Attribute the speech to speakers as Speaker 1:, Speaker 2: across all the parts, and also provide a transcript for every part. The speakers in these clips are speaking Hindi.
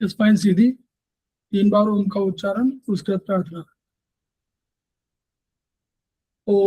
Speaker 1: स्पाइन सीधी, 3 बार उनका उच्चारण, उसके बाद प्रार्थना। ओ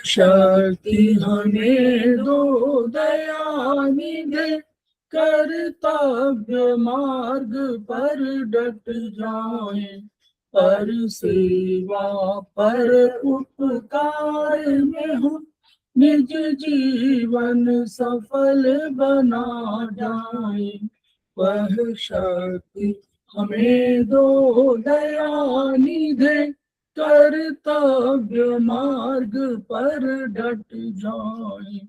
Speaker 1: शक्ति हमें दो दयानिधे, कर्तव्य मार्ग पर डट जाए, पर सेवा पर उपकार में हम निज जीवन सफल बना जाए। वह शक्ति हमें दो दयानिधे, कर्तव्य मार्ग पर डट जाए।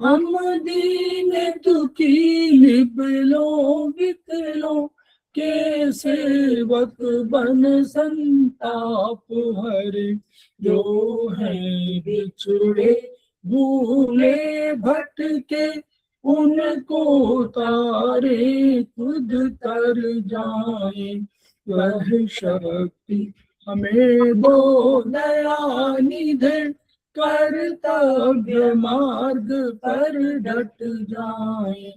Speaker 1: हम दीन दुखी निबलों विकलों के सेवक बन संताप हरे, जो है बिछड़े भूले भटके, उनको तारे खुद कर जाए। वह शक्ति हमें दो दयानिधे, कर्तव्य मार्ग पर डट जाए।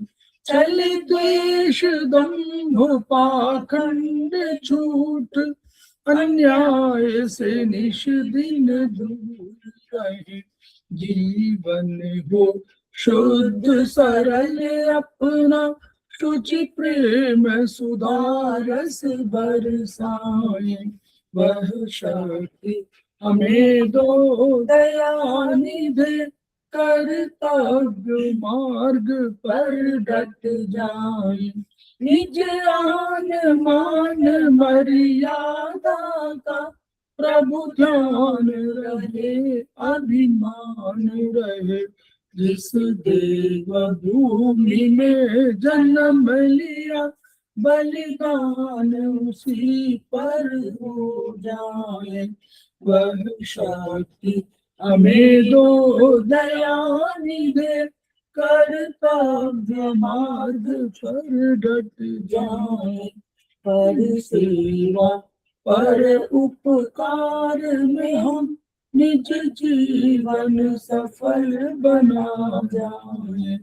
Speaker 1: छल द्वेष दंभ पाखंड झूठ, अन्याय से निश दिन दूर रहे, जीवन हो शुद्ध सरल अपना, शुचि प्रेम सुधारस बरसाए। वह शक्ति हमें दो दयानिधे, कर्तव्य मार्ग पर डट जाए। निज आन मान मर्यादा का प्रभु ध्यान रहे, अभिमान रहे, जिस देव भूमि में जन्म लिया, बलिदान उसी पर हो जाए। वह शक्ति हमें दो दयानिधे, कर्तव्य मार्ग पर डट जाए, पर सेवा पर उपकार में हम निज जीवन सफल बना जाए।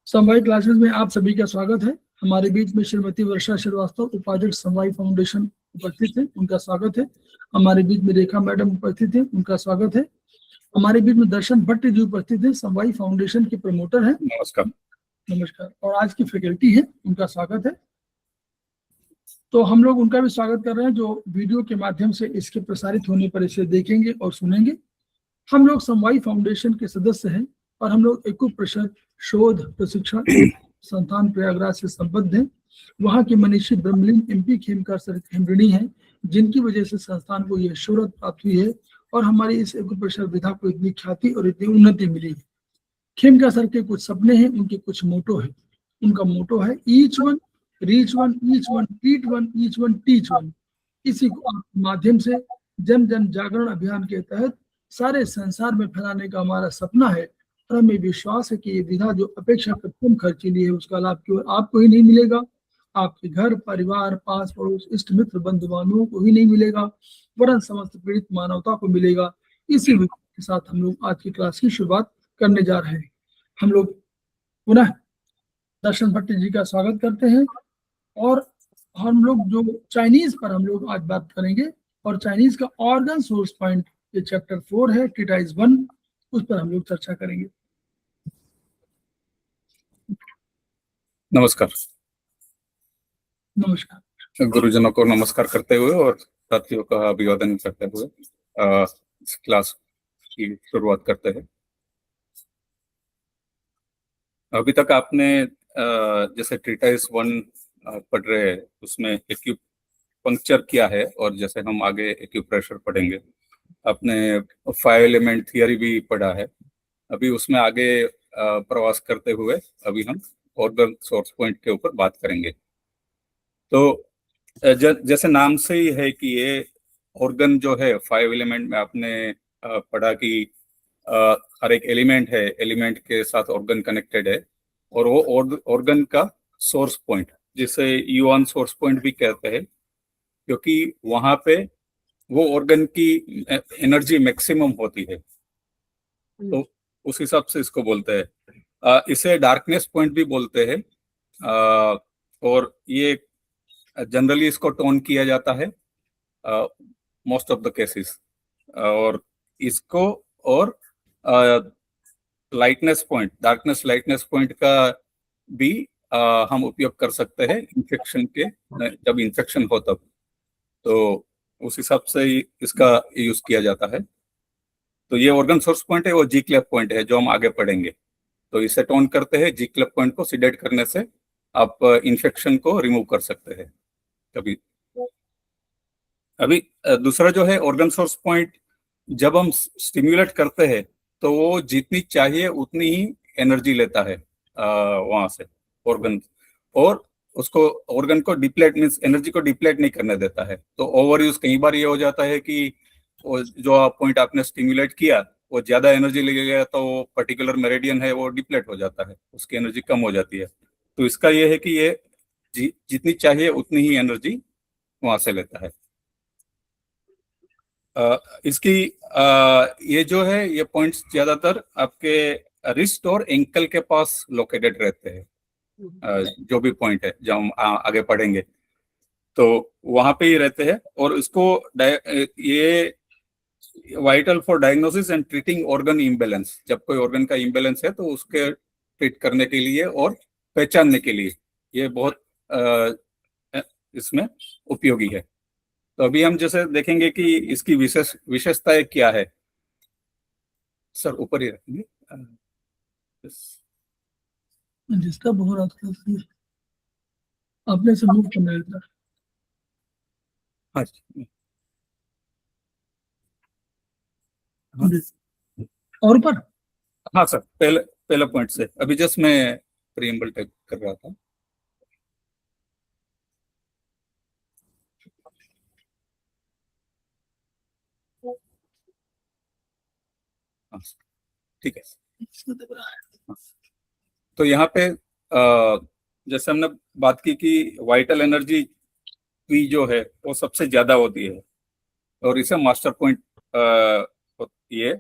Speaker 1: समवाय क्लासेस में आप सभी का स्वागत है। हमारे बीच में श्रीमती वर्षा श्रीवास्तव, उपाध्यक्ष समवाय फाउंडेशन, उपस्थित है, उनका स्वागत है। हमारे बीच में रेखा मैडम उपस्थित है, उनका स्वागत है। हमारे बीच में दर्शन भट्ट जी उपस्थित है, समवाय फाउंडेशन के प्रमोटर हैं।
Speaker 2: नमस्कार।
Speaker 1: नमस्कार। और आज की फैकल्टी है, उनका स्वागत है। तो हम लोग उनका भी स्वागत कर रहे हैं, जो वीडियो के माध्यम से इसके प्रसारित होने पर इसे देखेंगे और सुनेंगे। हम लोग समवाय फाउंडेशन के सदस्य हैं और हम लोग एको प्रसाद शोध प्रशिक्षण संस्थान प्रयागराज से संबद्ध हैं। वहाँ के मनीषी ब्रह्मलीन MP खेमकार सर हेमरणी हैं, जिनकी वजह से संस्थान को यह शोहरत प्राप्त हुई है और हमारी इस एको प्रसाद विधा को इतनी ख्याति और इतनी उन्नति मिली है। खेमकार सर के कुछ सपने हैं, उनके कुछ मोटो है। उनका मोटो है each one reach one, each one teach one, each one teach one. इसी को माध्यम से जन जन जागरण अभियान के तहत सारे संसार में फैलाने का हमारा सपना है। और हमें विश्वास है कि ये विधा जो अपेक्षाकृत कम खर्चीली है, उसका लाभ केवल आपको ही नहीं मिलेगा, आपके घर परिवार, पास पड़ोस, इष्ट मित्र बंधु बांधवों को ही नहीं मिलेगा, वरन समस्त पीड़ित मानवता को मिलेगा। इसी विचार के साथ हम लोग आज की क्लास की शुरुआत करने जा रहे हैं। हम लोग पुनः दर्शन भट्ट जी का स्वागत करते हैं और हम लोग जो चाइनीज पर हम लोग आज बात करेंगे और चाइनीज का ऑर्गन सोर्स पॉइंट, ये चैप्टर 4 है, ट्रीटाइज 1, उस पर हम लोग चर्चा करेंगे।
Speaker 2: नमस्कार।
Speaker 1: नमस्कार।
Speaker 2: गुरुजनों को नमस्कार करते हुए और साथियों का अभिवादन करते हुए इस क्लास की शुरुआत करते हैं। अभी तक आपने जैसे ट्रीटाइस 1 पढ़ रहे हैं, उसमें एक्यूपंक्चर क्या है, और जैसे हम आगे एक्यूप्रेशर पढ़ेंगे। आपने 5 एलिमेंट थियरी भी पढ़ा है। अभी उसमें आगे प्रवास करते हुए अभी हम ऑर्गन सोर्स पॉइंट के ऊपर बात करेंगे। तो जैसे नाम से ही है कि ये ऑर्गन जो है 5 एलिमेंट में आपने पढ़ा कि हर एक एलिमेंट है, एलिमेंट के साथ ऑर्गन कनेक्टेड है, और वो ऑर्गन का सोर्स पॉइंट, जिसे यूआन सोर्स पॉइंट भी कहते हैं, क्योंकि वहां पे वो ऑर्गन की एनर्जी मैक्सिमम होती है। तो उस हिसाब से इसको बोलते हैं। इसे डार्कनेस पॉइंट भी बोलते हैं। और ये जनरली इसको टोन किया जाता है मोस्ट ऑफ द केसेस। और इसको और lightness point, darkness lightness point का भी हम उपयोग कर सकते हैं इन्फेक्शन के, जब इन्फेक्शन हो तब। तो उस हिसाब से ही इसका यूज किया जाता है। तो ये ऑर्गन सोर्स पॉइंट है, वो जी क्लेफ पॉइंट है जो हम आगे पढ़ेंगे। तो इसे टोन करते हैं, जी क्लेफ पॉइंट को सिडेट करने से आप इन्फेक्शन को रिमूव कर सकते हैं कभी। अभी दूसरा जो है ऑर्गन सोर्स पॉइंट, जब हम स्टिम्युलेट करते हैं तो वो जितनी चाहिए उतनी ही एनर्जी लेता है वहां से ऑर्गन, और उसको ऑर्गन को डिप्लेट मीन्स एनर्जी को डिप्लेट नहीं करने देता है। तो ओवर यूज कई बार ये हो जाता है कि जो पॉइंट आपने स्टिम्युलेट किया वो ज्यादा एनर्जी ले गया, तो वो पर्टिकुलर मेरिडियन है वो डिप्लेट हो जाता है, उसकी एनर्जी कम हो जाती है। तो इसका ये है कि ये जितनी चाहिए उतनी ही एनर्जी वहां से लेता है। इसकी ये जो है, ये पॉइंट्स ज्यादातर आपके रिस्ट और एंकल के पास लोकेटेड रहते हैं। जो भी पॉइंट है जो हम आगे पढ़ेंगे तो वहां पे ही रहते हैं। और इसको ये vital for diagnosis and treating organ imbalance, जब कोई ऑर्गन का इम्बेलेंस है तो उसके ट्रीट करने के लिए और पहचानने के लिए ये बहुत इसमें उपयोगी है। तो अभी हम जैसे देखेंगे कि इसकी विशेषताएं क्या है। सर ऊपर ही रखेंगे।
Speaker 1: डिस्टर्ब हो रहा था, आपने से मूव करना रहता।
Speaker 2: हाँ
Speaker 1: और ऊपर।
Speaker 2: हाँ सर, पहला पॉइंट से अभी जस्ट मैं प्रीएम्बल टाइप कर रहा था। हाँ ठीक है। तो यहाँ पे जैसे हमने बात की कि वाइटल एनर्जी पी जो है वो सबसे ज्यादा होती है, और इसे मास्टर पॉइंट, ये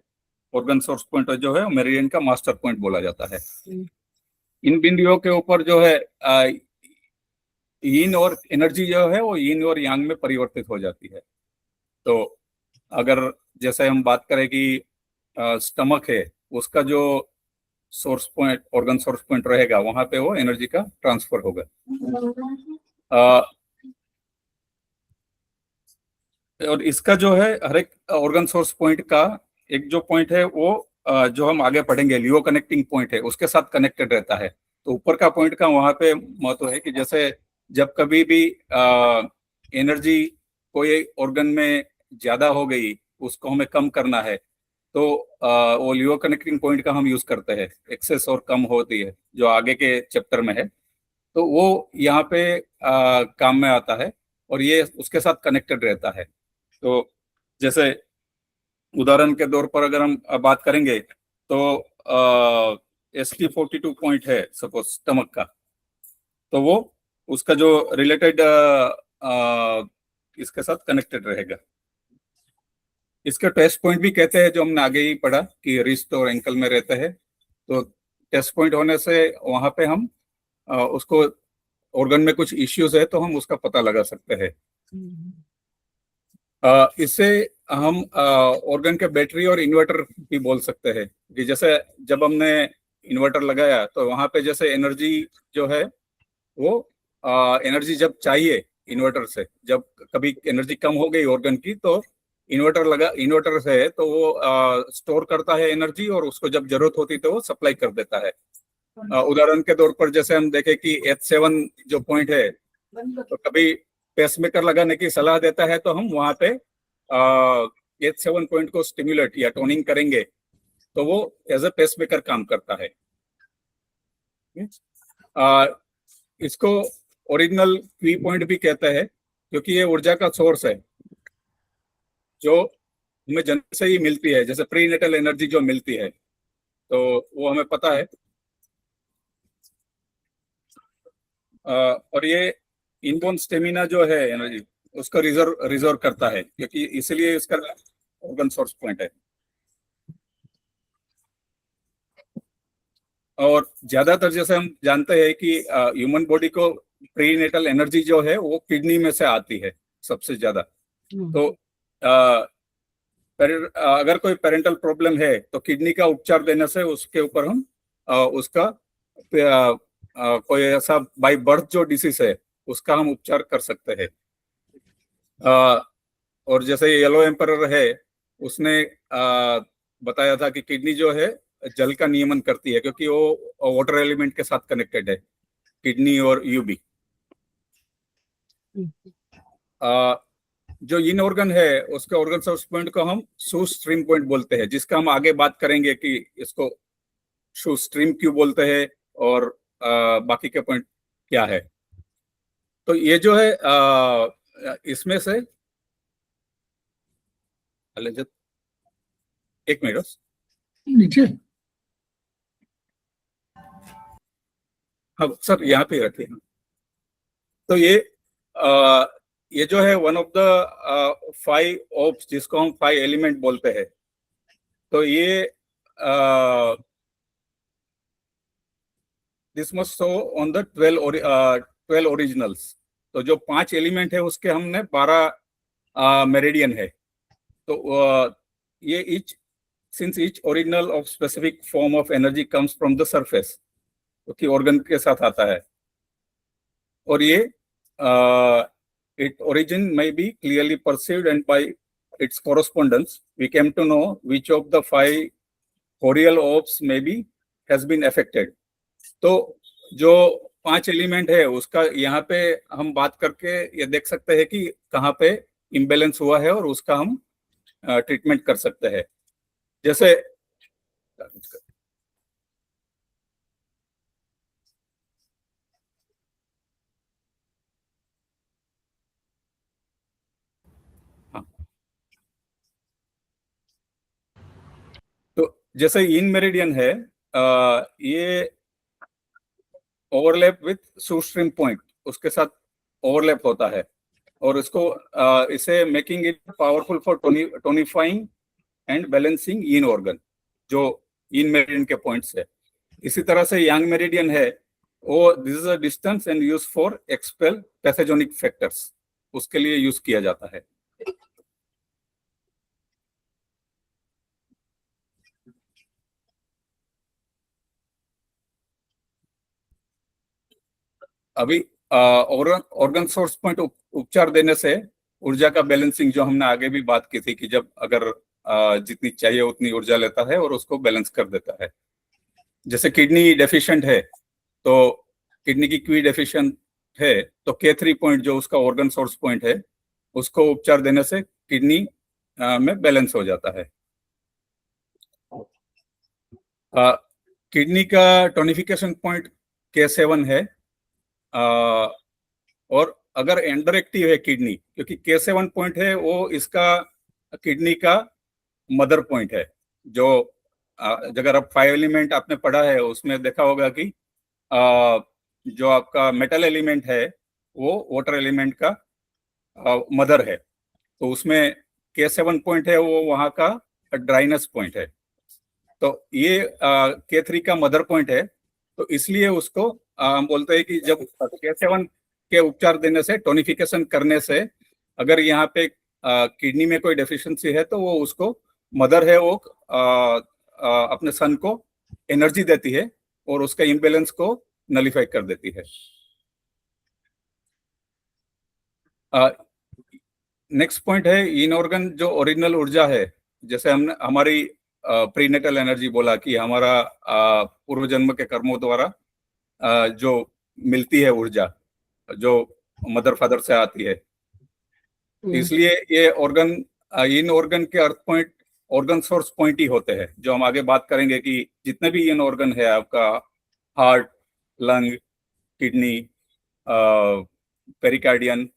Speaker 2: ऑर्गन सोर्स पॉइंट जो है मेरिडियन का मास्टर पॉइंट बोला जाता है। इन बिंदुओं के ऊपर जो है यीन और एनर्जी जो है वो यीन और यांग में परिवर्तित हो जाती है। तो अगर जैसे हम बात करें कि स्टमक है, उसका जो source point, organ source point रहेगा, वहां पे वो एनर्जी का ट्रांसफर होगा। और इसका जो है हर एक ऑर्गन सोर्स पॉइंट का एक जो पॉइंट है वो जो हम आगे पढ़ेंगे लियो कनेक्टिंग पॉइंट है, उसके साथ कनेक्टेड रहता है। तो ऊपर का पॉइंट का वहां पे महत्व है कि जैसे जब कभी भी एनर्जी कोई ऑर्गन में ज्यादा हो गई, उसको हमें कम करना है, तो वो लियो कनेक्टिंग पॉइंट का हम यूज करते हैं। एक्सेस और कम होती है जो आगे के चैप्टर में है, तो वो यहाँ पे काम में आता है और ये उसके साथ कनेक्टेड रहता है। तो जैसे उदाहरण के तौर पर अगर हम बात करेंगे तो ST42 पॉइंट है सपोज स्टमक का, तो वो उसका जो रिलेटेड इसके साथ कनेक्टेड रहेगा। इसके टेस्ट पॉइंट भी कहते हैं, जो हमने आगे ही पढ़ा कि रिस्ट और एंकल में रहते हैं। तो टेस्ट पॉइंट होने से वहां पे हम उसको ऑर्गन में कुछ इश्यूज है तो हम उसका पता लगा सकते हैं। इससे हम ऑर्गन के बैटरी और इन्वर्टर भी बोल सकते हैं कि जैसे जब हमने इन्वर्टर लगाया तो वहां पे जैसे एनर्जी जो है वो एनर्जी जब चाहिए इन्वर्टर से, जब कभी एनर्जी कम हो गई ऑर्गन की तो इन्वर्टर से तो वो स्टोर करता है एनर्जी, और उसको जब जरूरत होती तो वो सप्लाई कर देता है। उदाहरण के तौर पर जैसे हम देखें कि H7 जो पॉइंट है, तो कभी पेसमेकर लगाने की सलाह देता है तो हम वहां पे H7 पॉइंट को स्टिमुलेट या टोनिंग करेंगे तो वो एज ए पेसमेकर काम करता है। इसको ओरिजिनल क्वी पॉइंट भी कहते हैं क्योंकि ये ऊर्जा का सोर्स है जो हमें जन्म से ही मिलती है, जैसे प्रीनेटल एनर्जी जो मिलती है तो वो हमें पता है। और ये इनबोर्न स्टेमिना जो है एनर्जी उसको रिजर्व करता है क्योंकि इसलिए इसका ऑर्गन सोर्स पॉइंट है। और ज्यादातर जैसे हम जानते हैं कि ह्यूमन बॉडी को प्रीनेटल एनर्जी जो है वो किडनी में से आती है सबसे ज्यादा। तो अगर कोई पेरेंटल प्रॉब्लम है तो किडनी का उपचार देने से उसके ऊपर हम उसका कोई ऐसा बाय बर्थ जो डिसीज है उसका हम उपचार कर सकते हैं। और जैसे येलो एम्परर है उसने बताया था कि किडनी जो है जल का नियमन करती है क्योंकि वो वाटर एलिमेंट के साथ कनेक्टेड है, किडनी और यूबी। जो इन ऑर्गन है उसके ऑर्गन सोर्स पॉइंट को हम शू स्ट्रीम पॉइंट बोलते हैं, जिसका हम आगे बात करेंगे कि इसको शू स्ट्रीम क्यों बोलते हैं और बाकी के पॉइंट क्या है। तो ये जो है इसमें से एक मिनट
Speaker 1: नीचे,
Speaker 2: हाँ सर यहाँ पे रखिए। तो ये जो है वन ऑफ द 5 ओप्स जिसको हम 5 एलिमेंट बोलते हैं। तो ये this must show on the 12 originals. तो जो 5 एलिमेंट है उसके हमने 12 मेरिडियन है। तो ये since each original of specific form of energy comes from the surface, क्योंकि ऑर्गन के साथ आता है। और ये its origin may be clearly perceived and by its correspondence we came to know which of the 5 Horiel orbs maybe has been affected। तो जो 5 एलिमेंट है उसका यहाँ पे हम बात करके ये देख सकते हैं कि कहाँ पे इम्बैलेंस हुआ है और उसका हम ट्रीटमेंट कर सकते हैं। जैसे हाँ, तो जैसे इन मेरिडियन है ये overlap with shu stream point उसके साथ ओवरलैप होता है और इसको इसे making it powerful for tonifying and balancing yin organ, जो इन मेरिडियन के पॉइंट्स है। इसी तरह से यांग मेरिडियन है वो this is a distance and use for expel pathogenic factors, उसके लिए यूज किया जाता है। अभी ऑर्गन सोर्स पॉइंट उपचार देने से ऊर्जा का बैलेंसिंग जो हमने आगे भी बात की थी कि जब अगर जितनी चाहिए उतनी ऊर्जा लेता है और उसको बैलेंस कर देता है। जैसे किडनी डेफिशिएंट है तो किडनी की क्वी डेफिशिएंट है तो K3 पॉइंट जो उसका ऑर्गन सोर्स पॉइंट है उसको उपचार देने से किडनी में बैलेंस हो जाता है। किडनी का टोनिफिकेशन पॉइंट K7 है और अगर अंडर एक्टिव है किडनी, क्योंकि K7 पॉइंट है वो इसका किडनी का मदर पॉइंट है। जो अगर आप 5 एलिमेंट आपने पढ़ा है उसमें देखा होगा कि जो आपका मेटल एलिमेंट है वो वाटर एलिमेंट का मदर है। तो उसमें K7 पॉइंट है वो वहां का ड्राइनेस पॉइंट है। तो ये K3 का मदर पॉइंट है, तो इसलिए उसको हम बोलते हैं कि जब K7 के उपचार देने से टोनिफिकेशन करने से अगर यहाँ पे किडनी में कोई डेफिशिएंसी है तो वो उसको मदर है वो अपने सन को एनर्जी देती है और उसका इम्बैलेंस को नलिफाई कर देती है। नेक्स्ट पॉइंट है इन ऑर्गन जो ओरिजिनल ऊर्जा है, जैसे हमने हमारी प्रीनेटल एनर्जी बोला कि हमारा पूर्व जन्म के कर्मों द्वारा जो मिलती है ऊर्जा, जो मदर फादर से आती है, इसलिए ये ऑर्गन, इन ऑर्गन के अर्थ पॉइंट ऑर्गन सोर्स पॉइंट ही होते हैं, जो हम आगे बात करेंगे कि जितने भी इन ऑर्गन है, आपका हार्ट, लंग, किडनी, पेरिकार्डियन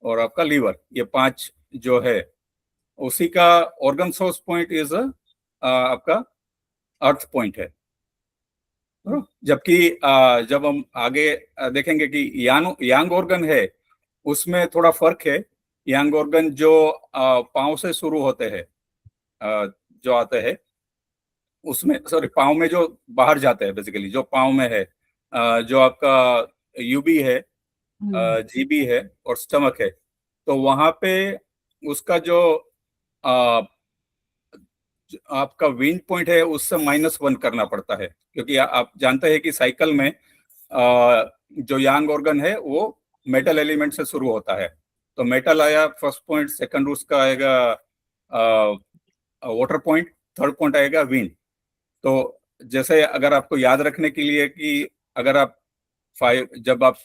Speaker 2: और आपका लीवर, ये 5 जो है उसी का ऑर्गन सोर्स पॉइंट इज आपका अर्थ पॉइंट है। जबकि जब हम आगे देखेंगे कि यांग ऑर्गन है, उसमें थोड़ा फर्क है। यांग ऑर्गन जो पाँव से शुरू होते हैं, जो आते हैं उसमें, सॉरी, पाँव में जो बाहर जाते हैं, बेसिकली जो पाँव में है, जो आपका यूबी है, जीबी है और स्टमक है, तो वहां पे उसका जो आपका विंड पॉइंट है उससे -1 करना पड़ता है, क्योंकि आप जानते हैं कि साइकिल में जो यांग ऑर्गन है वो मेटल एलिमेंट से शुरू होता है। तो मेटल आया फर्स्ट पॉइंट, सेकंड उसका आएगा वाटर पॉइंट, थर्ड पॉइंट आएगा विंड। तो जैसे अगर आपको याद रखने के लिए कि अगर आप जब आप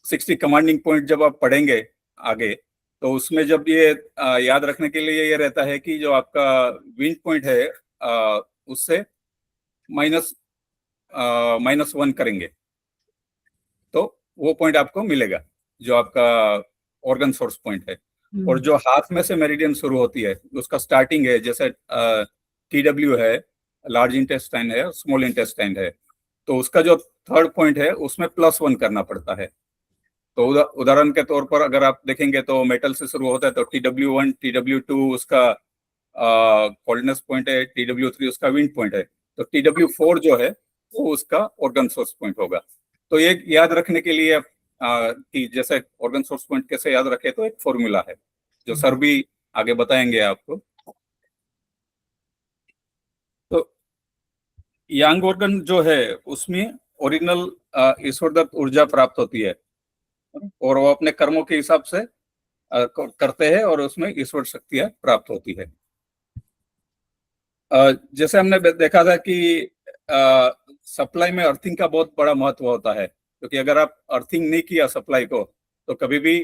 Speaker 2: 60 कमांडिंग पॉइंट जब आप पढ़ेंगे आगे, तो उसमें जब ये याद रखने के लिए ये रहता है कि जो आपका विंड पॉइंट है उससे -1 करेंगे तो वो पॉइंट आपको मिलेगा, जो आपका ऑर्गन सोर्स पॉइंट है। और जो हाथ में से मेरिडियन शुरू होती है, उसका स्टार्टिंग है, जैसे TW है, लार्ज इंटेस्टाइन है, स्मॉल इंटेस्टाइन है, तो उसका जो थर्ड पॉइंट है उसमें +1 करना पड़ता है। तो उदाहरण के तौर पर अगर आप देखेंगे तो मेटल से शुरू होता है, तो TW1, TW2 उसका कोल्डनेस पॉइंट है, TW3 उसका विंड पॉइंट है, तो TW4 जो है वो उसका ऑर्गन सोर्स पॉइंट होगा। तो ये याद रखने के लिए कि जैसे ऑर्गन सोर्स पॉइंट कैसे याद रखे, तो एक फॉर्मूला है जो सर भी आगे बताएंगे आपको। तो यांग ऑर्गन जो है उसमें ओरिजिनल ईश्वरदत्त ऊर्जा प्राप्त होती है, और वो अपने कर्मों के हिसाब से करते हैं और उसमें ईश्वर शक्तियां प्राप्त होती है। जैसे हमने देखा था कि सप्लाई में अर्थिंग का बहुत बड़ा महत्व होता है, क्योंकि अगर आप अर्थिंग नहीं किया सप्लाई को, तो कभी भी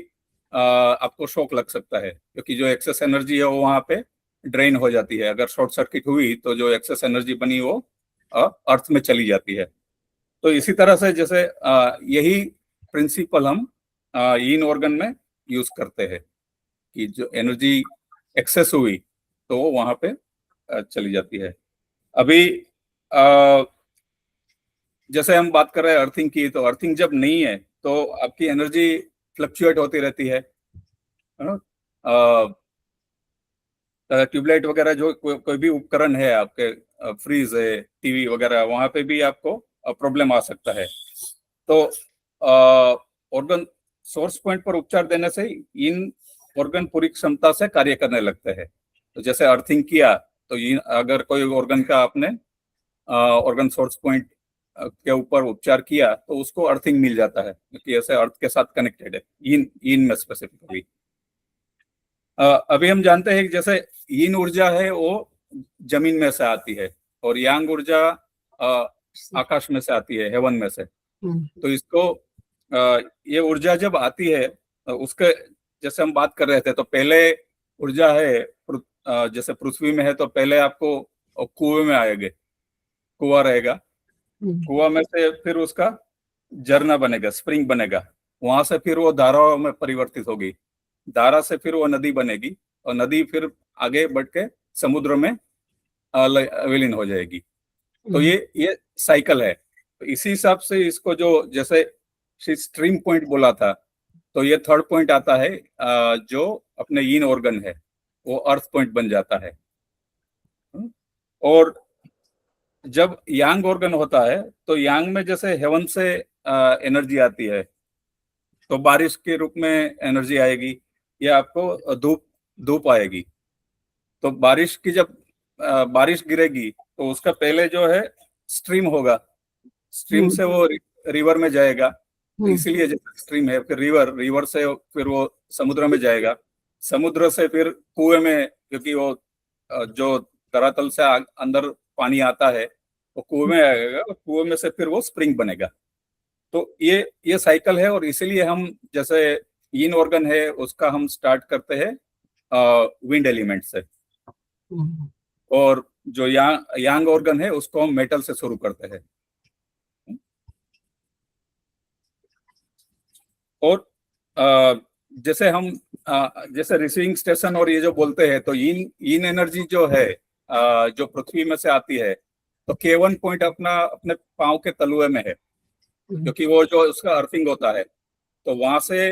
Speaker 2: आपको शॉक लग सकता है, क्योंकि जो एक्सेस एनर्जी है वो वहां पे ड्रेन हो जाती है। अगर शॉर्ट सर्किट हुई तो जो एक्सेस एनर्जी बनी वो अर्थ में चली जाती है। तो इसी तरह से जैसे यही प्रिंसिपल हम इन ऑर्गन में यूज करते हैं कि जो एनर्जी एक्सेस हुई तो वो वहां पे चली जाती है। अभी जैसे हम बात कर रहे हैं अर्थिंग की, तो अर्थिंग जब नहीं है तो आपकी एनर्जी फ्लक्चुएट होती रहती है ना। ट्यूबलाइट वगैरह जो कोई भी उपकरण है आपके, फ्रीज है, टीवी वगैरह, वहां पे भी आपको प्रॉब्लम आ सकता है। तो ऑर्गन सोर्स पॉइंट पर उपचार देने से इन ऑर्गन पूरी क्षमता से कार्य करने लगते हैं। तो जैसे अर्थिंग किया, तो अगर कोई ऑर्गन का आपने ऑर्गन सोर्स पॉइंट के ऊपर उपचार किया तो उसको अर्थिंग मिल जाता है, क्योंकि ऐसे अर्थ के साथ कनेक्टेड है, इन में स्पेसिफिकली। अभी हम जानते हैं कि जैसे यीन ऊर्जा है वो जमीन में से आती है, और यांग ऊर्जा आकाश में से आती है, हेवन में से। तो इसको ये ऊर्जा जब आती है, उसके जैसे हम बात कर रहे थे, तो पहले ऊर्जा है जैसे पृथ्वी में है तो पहले आपको कुएं में आएंगे, कुआं रहेगा, कुआं में से फिर उसका झरना बनेगा, स्प्रिंग बनेगा, वहां से फिर वो धाराओं में परिवर्तित होगी, धारा से फिर वो नदी बनेगी, और नदी फिर आगे बढ़ के समुद्र में विलीन हो जाएगी। तो ये साइकिल है। तो इसी हिसाब से इसको जो जैसे स्ट्रीम पॉइंट बोला था, तो ये थर्ड पॉइंट आता है जो अपने यीन ऑर्गन है वो अर्थ पॉइंट बन जाता है। और जब यांग ऑर्गन होता है तो यांग में जैसे हेवन से एनर्जी आती है, तो बारिश के रूप में एनर्जी आएगी, या आपको धूप आएगी। तो बारिश की जब बारिश गिरेगी तो उसका पहले जो है स्ट्रीम होगा, स्ट्रीम से वो रिवर में जाएगा, तो इसीलिए जैसे स्ट्रीम है, फिर रिवर से फिर वो समुद्र में जाएगा, समुद्र से फिर कुएं में, क्योंकि वो जो धरातल से अंदर पानी आता है वो कुएं में आएगा, और कुएं में से फिर वो स्प्रिंग बनेगा। तो ये साइकिल है, और इसीलिए हम जैसे यीन ऑर्गन है उसका हम स्टार्ट करते हैं विंड एलिमेंट से, और जो यांग ऑर्गन है उसको हम मेटल से शुरू करते हैं। और जैसे हम जैसे रिसीविंग स्टेशन और ये जो बोलते हैं, तो यीन एनर्जी जो है जो पृथ्वी में से आती है, तो K1 पॉइंट अपने पांव के तलुए में है, क्योंकि वो जो उसका अर्थिंग होता है, तो वहां से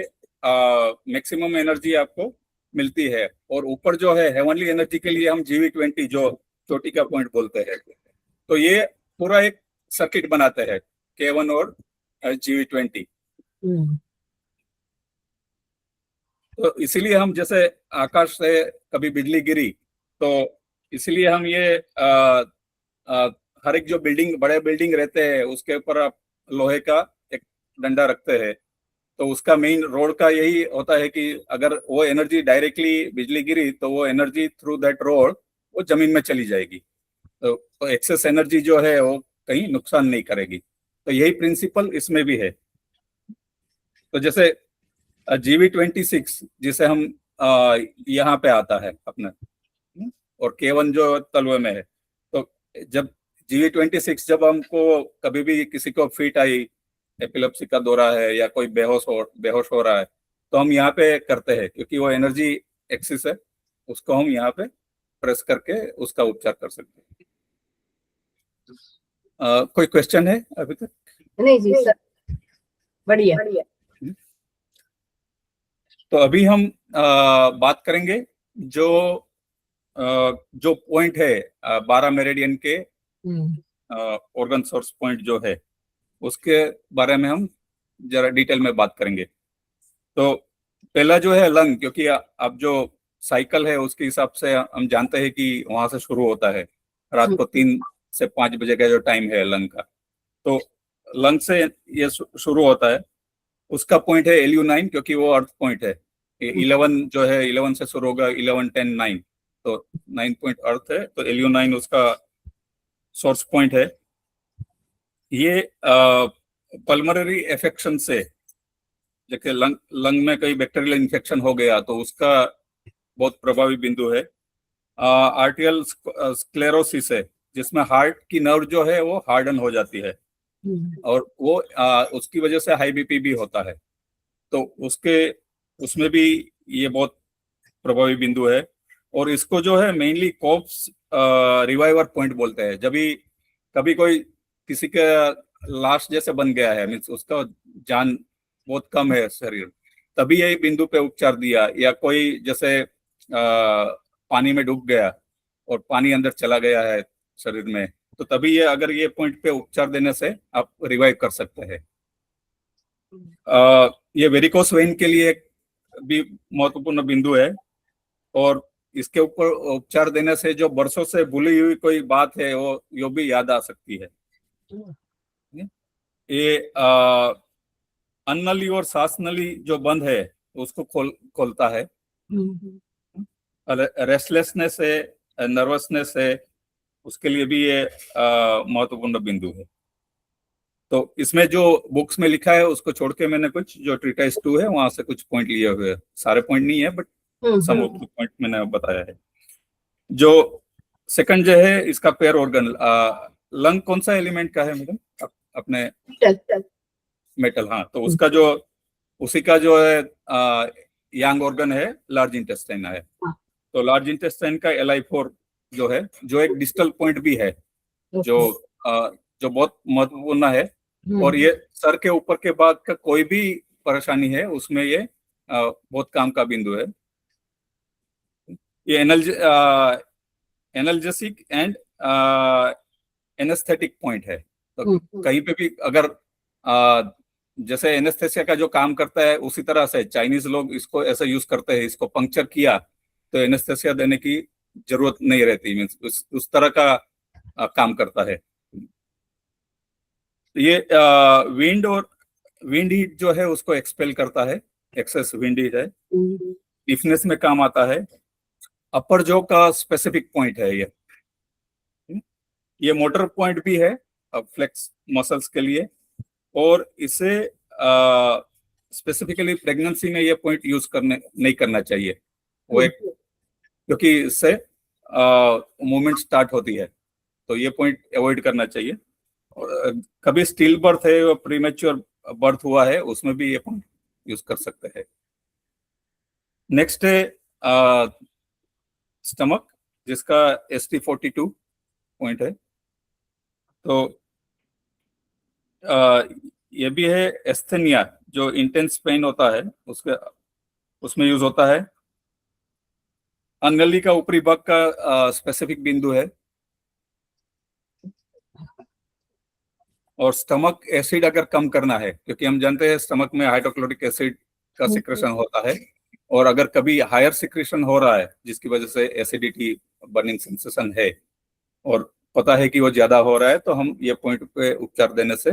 Speaker 2: मैक्सिमम एनर्जी आपको मिलती है। और ऊपर जो है हेवनली एनर्जी के लिए हम GV20 जो चोटी का पॉइंट बोलते हैं, तो ये पूरा एक सर्किट बनाते हैं K1 और GV20। तो इसीलिए हम जैसे आकाश से कभी बिजली गिरी, तो इसीलिए हम ये हर एक जो बड़े बिल्डिंग रहते हैं उसके ऊपर आप लोहे का एक डंडा रखते हैं, तो उसका मेन रोड का यही होता है कि अगर वो एनर्जी डायरेक्टली बिजली गिरी तो वो एनर्जी थ्रू दैट रोड वो जमीन में चली जाएगी, तो एक्सेस एनर्जी जो है वो कहीं नुकसान नहीं करेगी। तो यही प्रिंसिपल इसमें भी है। तो जैसे GV26 जिसे हम यहाँ पे आता है अपने, और K1 जो तलवे में है, तो जब GV26 जब हमको कभी भी किसी को फिट आई, एपिलेप्सी का दौरा है या कोई बेहोश हो रहा है, तो हम यहाँ पे करते हैं, क्योंकि वो एनर्जी एक्सिस है, उसको हम यहाँ पे प्रेस करके उसका उपचार कर सकते हैं। कोई क्वेश्चन है अभी तक?
Speaker 3: नहीं जी सर, बढ़िया।
Speaker 2: तो अभी हम बात करेंगे जो पॉइंट है 12 मेरिडियन के ऑर्गन सोर्स पॉइंट जो है उसके बारे में हम जरा डिटेल में बात करेंगे। तो पहला जो है लंग, क्योंकि अब जो साइकिल है उसके हिसाब से हम जानते हैं कि वहां से शुरू होता है, रात को 3 से 5 बजे का जो टाइम है लंग का, तो लंग से ये शुरू होता है। उसका पॉइंट है LU9, क्योंकि वो अर्थ पॉइंट है। 11 जो है 11 से शुरू होगा, 11, 10, 9, तो 9 पॉइंट अर्थ है, तो LU9 उसका सोर्स पॉइंट है। ये पल्मोनरी इन्फेक्शन से, जैसे लंग में कई बैक्टीरियल इन्फेक्शन हो गया तो उसका बहुत प्रभावी बिंदु है। आर्टियल स्क्लेरोसिस है, जिसमें हार्ट की नर्व जो है वो हार्डन हो जाती है, और वो उसकी वजह से हाई BP भी होता है, तो उसमें भी ये बहुत प्रभावी बिंदु है। और इसको जो है मेनली कॉप्स रिवाइवर पॉइंट बोलते हैं। जब भी कभी कोई किसी का लाश जैसे बन गया है, मीन्स उसका जान बहुत कम है शरीर, तभी यही बिंदु पे उपचार दिया, या कोई जैसे पानी में डूब गया और पानी अंदर चला गया है शरीर में, तो तभी ये अगर ये पॉइंट पे उपचार देने से आप रिवाइव कर सकते हैं। ये वेरिकोस वेन के लिए एक भी महत्वपूर्ण बिंदु है, और इसके ऊपर उपचार देने से जो बरसों से भूली हुई कोई बात है वो भी याद आ सकती है। ये अन्नली और सांस नली जो बंद है उसको खोलता है। रेस्टलेसनेस है, नर्वसनेस है, उसके लिए भी ये महत्वपूर्ण बिंदु है। तो इसमें जो बुक्स में लिखा है उसको छोड़ के मैंने कुछ जो ट्रीटाइस 2 है वहां से कुछ पॉइंट लिए हुए हैं। सारे पॉइंट नहीं है, but some of the point मैंने बताया है। जो सेकंड जो है इसका पेयर ऑर्गन, लंग कौन सा एलिमेंट का है मैडम? अपने मेटल, हाँ, तो उसका जो उसी का जो है यांग ऑर्गन है लार्ज इंटेस्टाइन है। तो लार्ज इंटेस्टाइन का LI4 जो है, जो एक डिस्टल पॉइंट भी है, जो बहुत महत्वपूर्ण है, और ये सर के ऊपर के बाद का कोई भी परेशानी है उसमें ये बहुत काम का बिंदु है। ये एनाल्जेसिक एंड एनेस्थेटिक पॉइंट है। तो कहीं पे भी अगर जैसे एनेस्थेसिया का जो काम करता है उसी तरह से चाइनीज लोग इसको ऐसा यूज करते हैं, इसको पंक्चर किया तो एनेस्थेसिया देने की जरूरत नहीं रहती, मीन्स उस तरह का काम करता है। ये विंड हीट जो है उसको एक्सपेल करता है, एक्सेस विंड हीट है। स्टिफनेस में काम आता है, अपर जॉ का स्पेसिफिक पॉइंट है ये मोटर पॉइंट भी है फ्लेक्स मसल्स के लिए, और इसे स्पेसिफिकली प्रेगनेंसी में ये पॉइंट यूज करने नहीं करना चाहिए, वो एक, क्योंकि इससे मूवमेंट स्टार्ट होती है, तो ये पॉइंट अवॉइड करना चाहिए। और कभी स्टिल बर्थ है और प्रीमेच्योर बर्थ हुआ है, उसमें भी ये पॉइंट यूज कर सकते हैं। नेक्स्ट है स्टमक, जिसका ST42 पॉइंट है। तो ये भी है एस्थेनिया, जो इंटेंस पेन होता है उसमें यूज होता है। अनगली का ऊपरी भाग का स्पेसिफिक बिंदु है। और स्टमक एसिड अगर कम करना है, क्योंकि हम जानते हैं स्टमक में हाइड्रोक्लोरिक एसिड का सिक्रेशन होता है, और अगर कभी हायर सिक्रेशन हो रहा है जिसकी वजह से एसिडिटी बर्निंग सेंसेशन है और पता है कि वो ज्यादा हो रहा है, तो हम ये पॉइंट पे उपचार देने से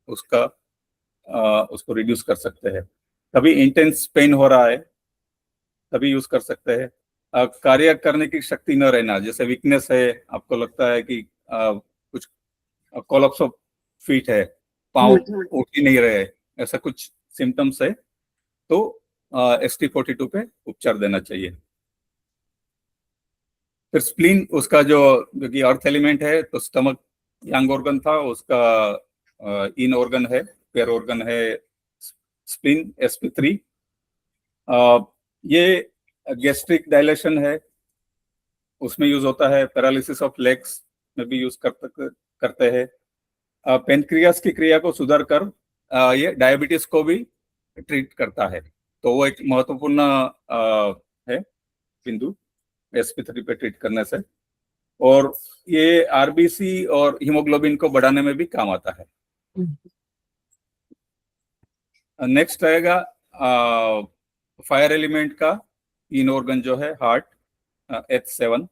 Speaker 2: उसको रिड्यूस कर सकते हैं। कभी इंटेंस पेन हो रहा है तभी यूज कर सकते हैं। कार्य करने की शक्ति न रहना, जैसे वीकनेस है, आपको लगता है कि कुछ कोलैप्स ऑफ फीट है, पाँव उठ ही नहीं रहे, ऐसा कुछ सिम्टम्स है, तो ST42 पे उपचार देना चाहिए। फिर स्प्लीन, उसका जो कि अर्थ एलिमेंट है, तो स्टमक यंग ऑर्गन था, उसका इन ऑर्गन है, पेयर ऑर्गन है स्प्लीन SP3। ये गैस्ट्रिक डायलेशन है, उसमें यूज होता है। पैरालिसिस ऑफ लेग्स में भी यूज करते हैं। पेनक्रियास की क्रिया को सुधार कर ये डायबिटीज को भी ट्रीट करता है, तो वो एक महत्वपूर्ण है बिंदु SP3 पे ट्रीट करने से। और ये RBC और हीमोग्लोबिन को बढ़ाने में भी काम आता है। नेक्स्ट आएगा फायर एलिमेंट का इन ऑर्गन जो है हार्ट, H7,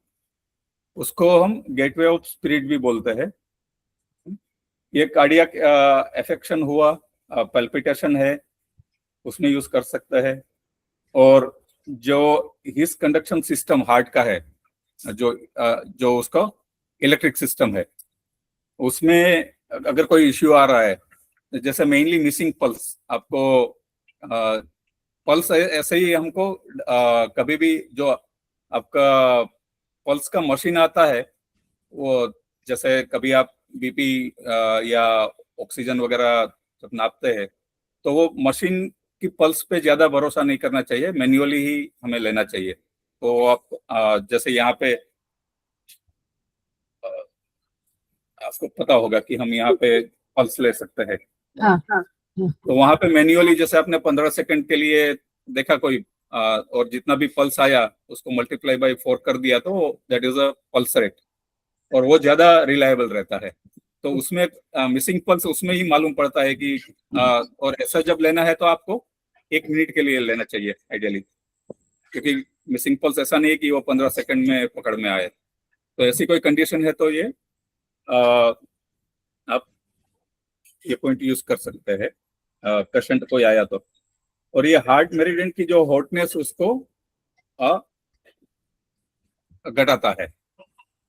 Speaker 2: उसको हम गेटवे ऑफ स्पिरिट भी बोलते हैं। ये कार्डियक एफेक्शन हुआ, पल्पिटेशन है, उसमें यूज कर सकते हैं। और जो हिस कंडक्शन सिस्टम हार्ट का है, जो उसका इलेक्ट्रिक सिस्टम है, उसमें अगर कोई इश्यू आ रहा है, जैसे मेनली मिसिंग पल्स, आपको पल्स ऐसे ही हमको कभी भी जो आपका पल्स का मशीन आता है, वो जैसे कभी आप BP या ऑक्सीजन वगैरह जब नापते हैं, तो वो मशीन की पल्स पे ज्यादा भरोसा नहीं करना चाहिए, मैन्युअली ही हमें लेना चाहिए। तो आप जैसे यहाँ पे आपको पता होगा कि हम यहाँ पे पल्स ले सकते हैं। तो वहां पे मैन्युअली जैसे आपने 15 सेकंड के लिए देखा कोई, और जितना भी पल्स आया उसको मल्टीप्लाई बाय 4 कर दिया, तो that is a pulse rate, और वो ज्यादा रिलायबल रहता है। तो उसमें मिसिंग पल्स उसमें ही मालूम पड़ता है कि और ऐसा जब लेना है तो आपको 1 मिनट के लिए लेना चाहिए आइडियली, क्योंकि मिसिंग पल्स ऐसा नहीं है कि वो 15 सेकंड में पकड़ में आए। तो ऐसी कोई कंडीशन है तो ये आप ये पॉइंट यूज कर सकते हैं पेशेंट कोई आया तो। और ये हार्ट मेरिडियन की जो हॉटनेस उसको घटाता है,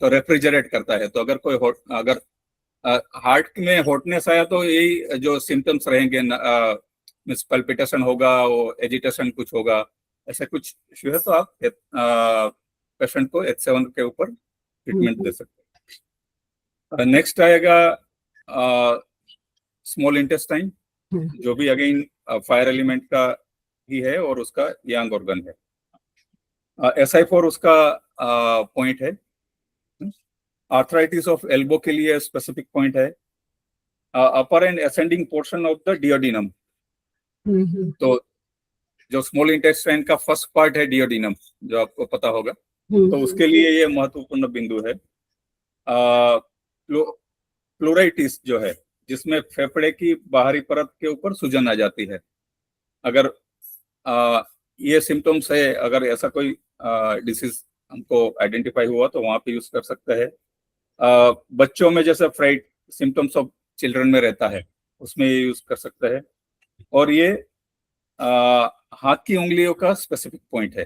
Speaker 2: तो रेफ्रिजरेट करता है। तो अगर कोई अगर हार्ट में हॉटनेस आया तो यही जो सिम्टम्स रहेंगे, मिस पल्पिटेशन होगा, वो एजिटेशन कुछ होगा, ऐसा कुछ इश्यू है, तो आप पेशेंट को H7 के ऊपर ट्रीटमेंट दे सकते हैं। नेक्स्ट आएगा स्मॉल इंटेस्टाइन, जो भी अगेन फायर एलिमेंट का ही है और उसका यंग ऑर्गन है। SI4 उसका पॉइंट है। आर्थराइटिस ऑफ एल्बो के लिए स्पेसिफिक पॉइंट है। Upper and ascending portion of the duodenum, तो जो स्मॉल इंटेस्टाइन का फर्स्ट पार्ट है डियोडिनम, जो आपको पता होगा, तो उसके लिए ये महत्वपूर्ण बिंदु है। प्लूराइटिस जो है, जिसमें फेफड़े की बाहरी परत के ऊपर सूजन आ जाती है, अगर ये सिम्टम्स है, अगर ऐसा कोई डिसीज हमको आइडेंटिफाई हुआ तो वहां पे यूज कर सकते हैं। बच्चों में जैसे फ्राइट सिम्टम्स ऑफ चिल्ड्रन में रहता है, उसमें ये यूज कर सकते हैं। और ये हाथ की उंगलियों का स्पेसिफिक पॉइंट है।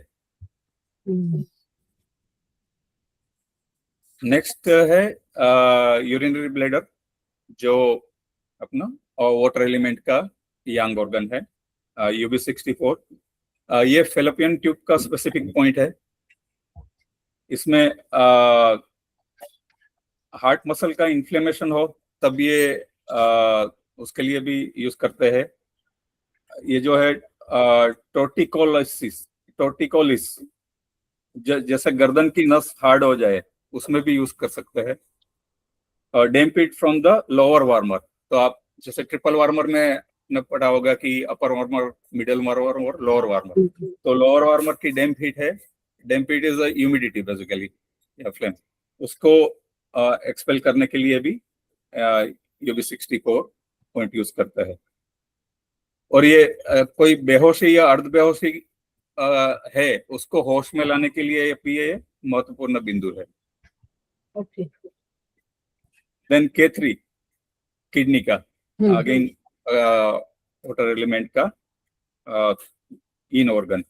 Speaker 2: नेक्स्ट है यूरिनरी ब्लैडर, जो अपना वाटर एलिमेंट का यांग ऑर्गन है, UB64। ये फेलोपियन ट्यूब का स्पेसिफिक पॉइंट है। इसमें हार्ट मसल का इन्फ्लेमेशन हो तब ये उसके लिए भी यूज करते हैं। ये जो है टोर्टिकोलिस, जैसे गर्दन की नस हार्ड हो जाए उसमें भी यूज कर सकते हैं। डेम्पिट फ्रॉम द लोअर वार्मर, तो आप जैसे ट्रिपल वार्मर में ने पढ़ा होगा कि अपर वार्मर, मिडिल वार्मर और लोअर वार्मर। तो लोअर वार्मर की डेम्प हीट है, damp heat is humidity basically या फ्लेम, उसको एक्सपेल करने के लिए भी UB64 पॉइंट यूज करता है। और ये कोई बेहोशी या अर्ध बेहोशी है उसको होश में लाने के लिए ये महत्वपूर्ण बिंदु है।
Speaker 3: ओके।
Speaker 2: देन K3 किडनी का, अगेन वाटर एलिमेंट का इन ऑर्गन।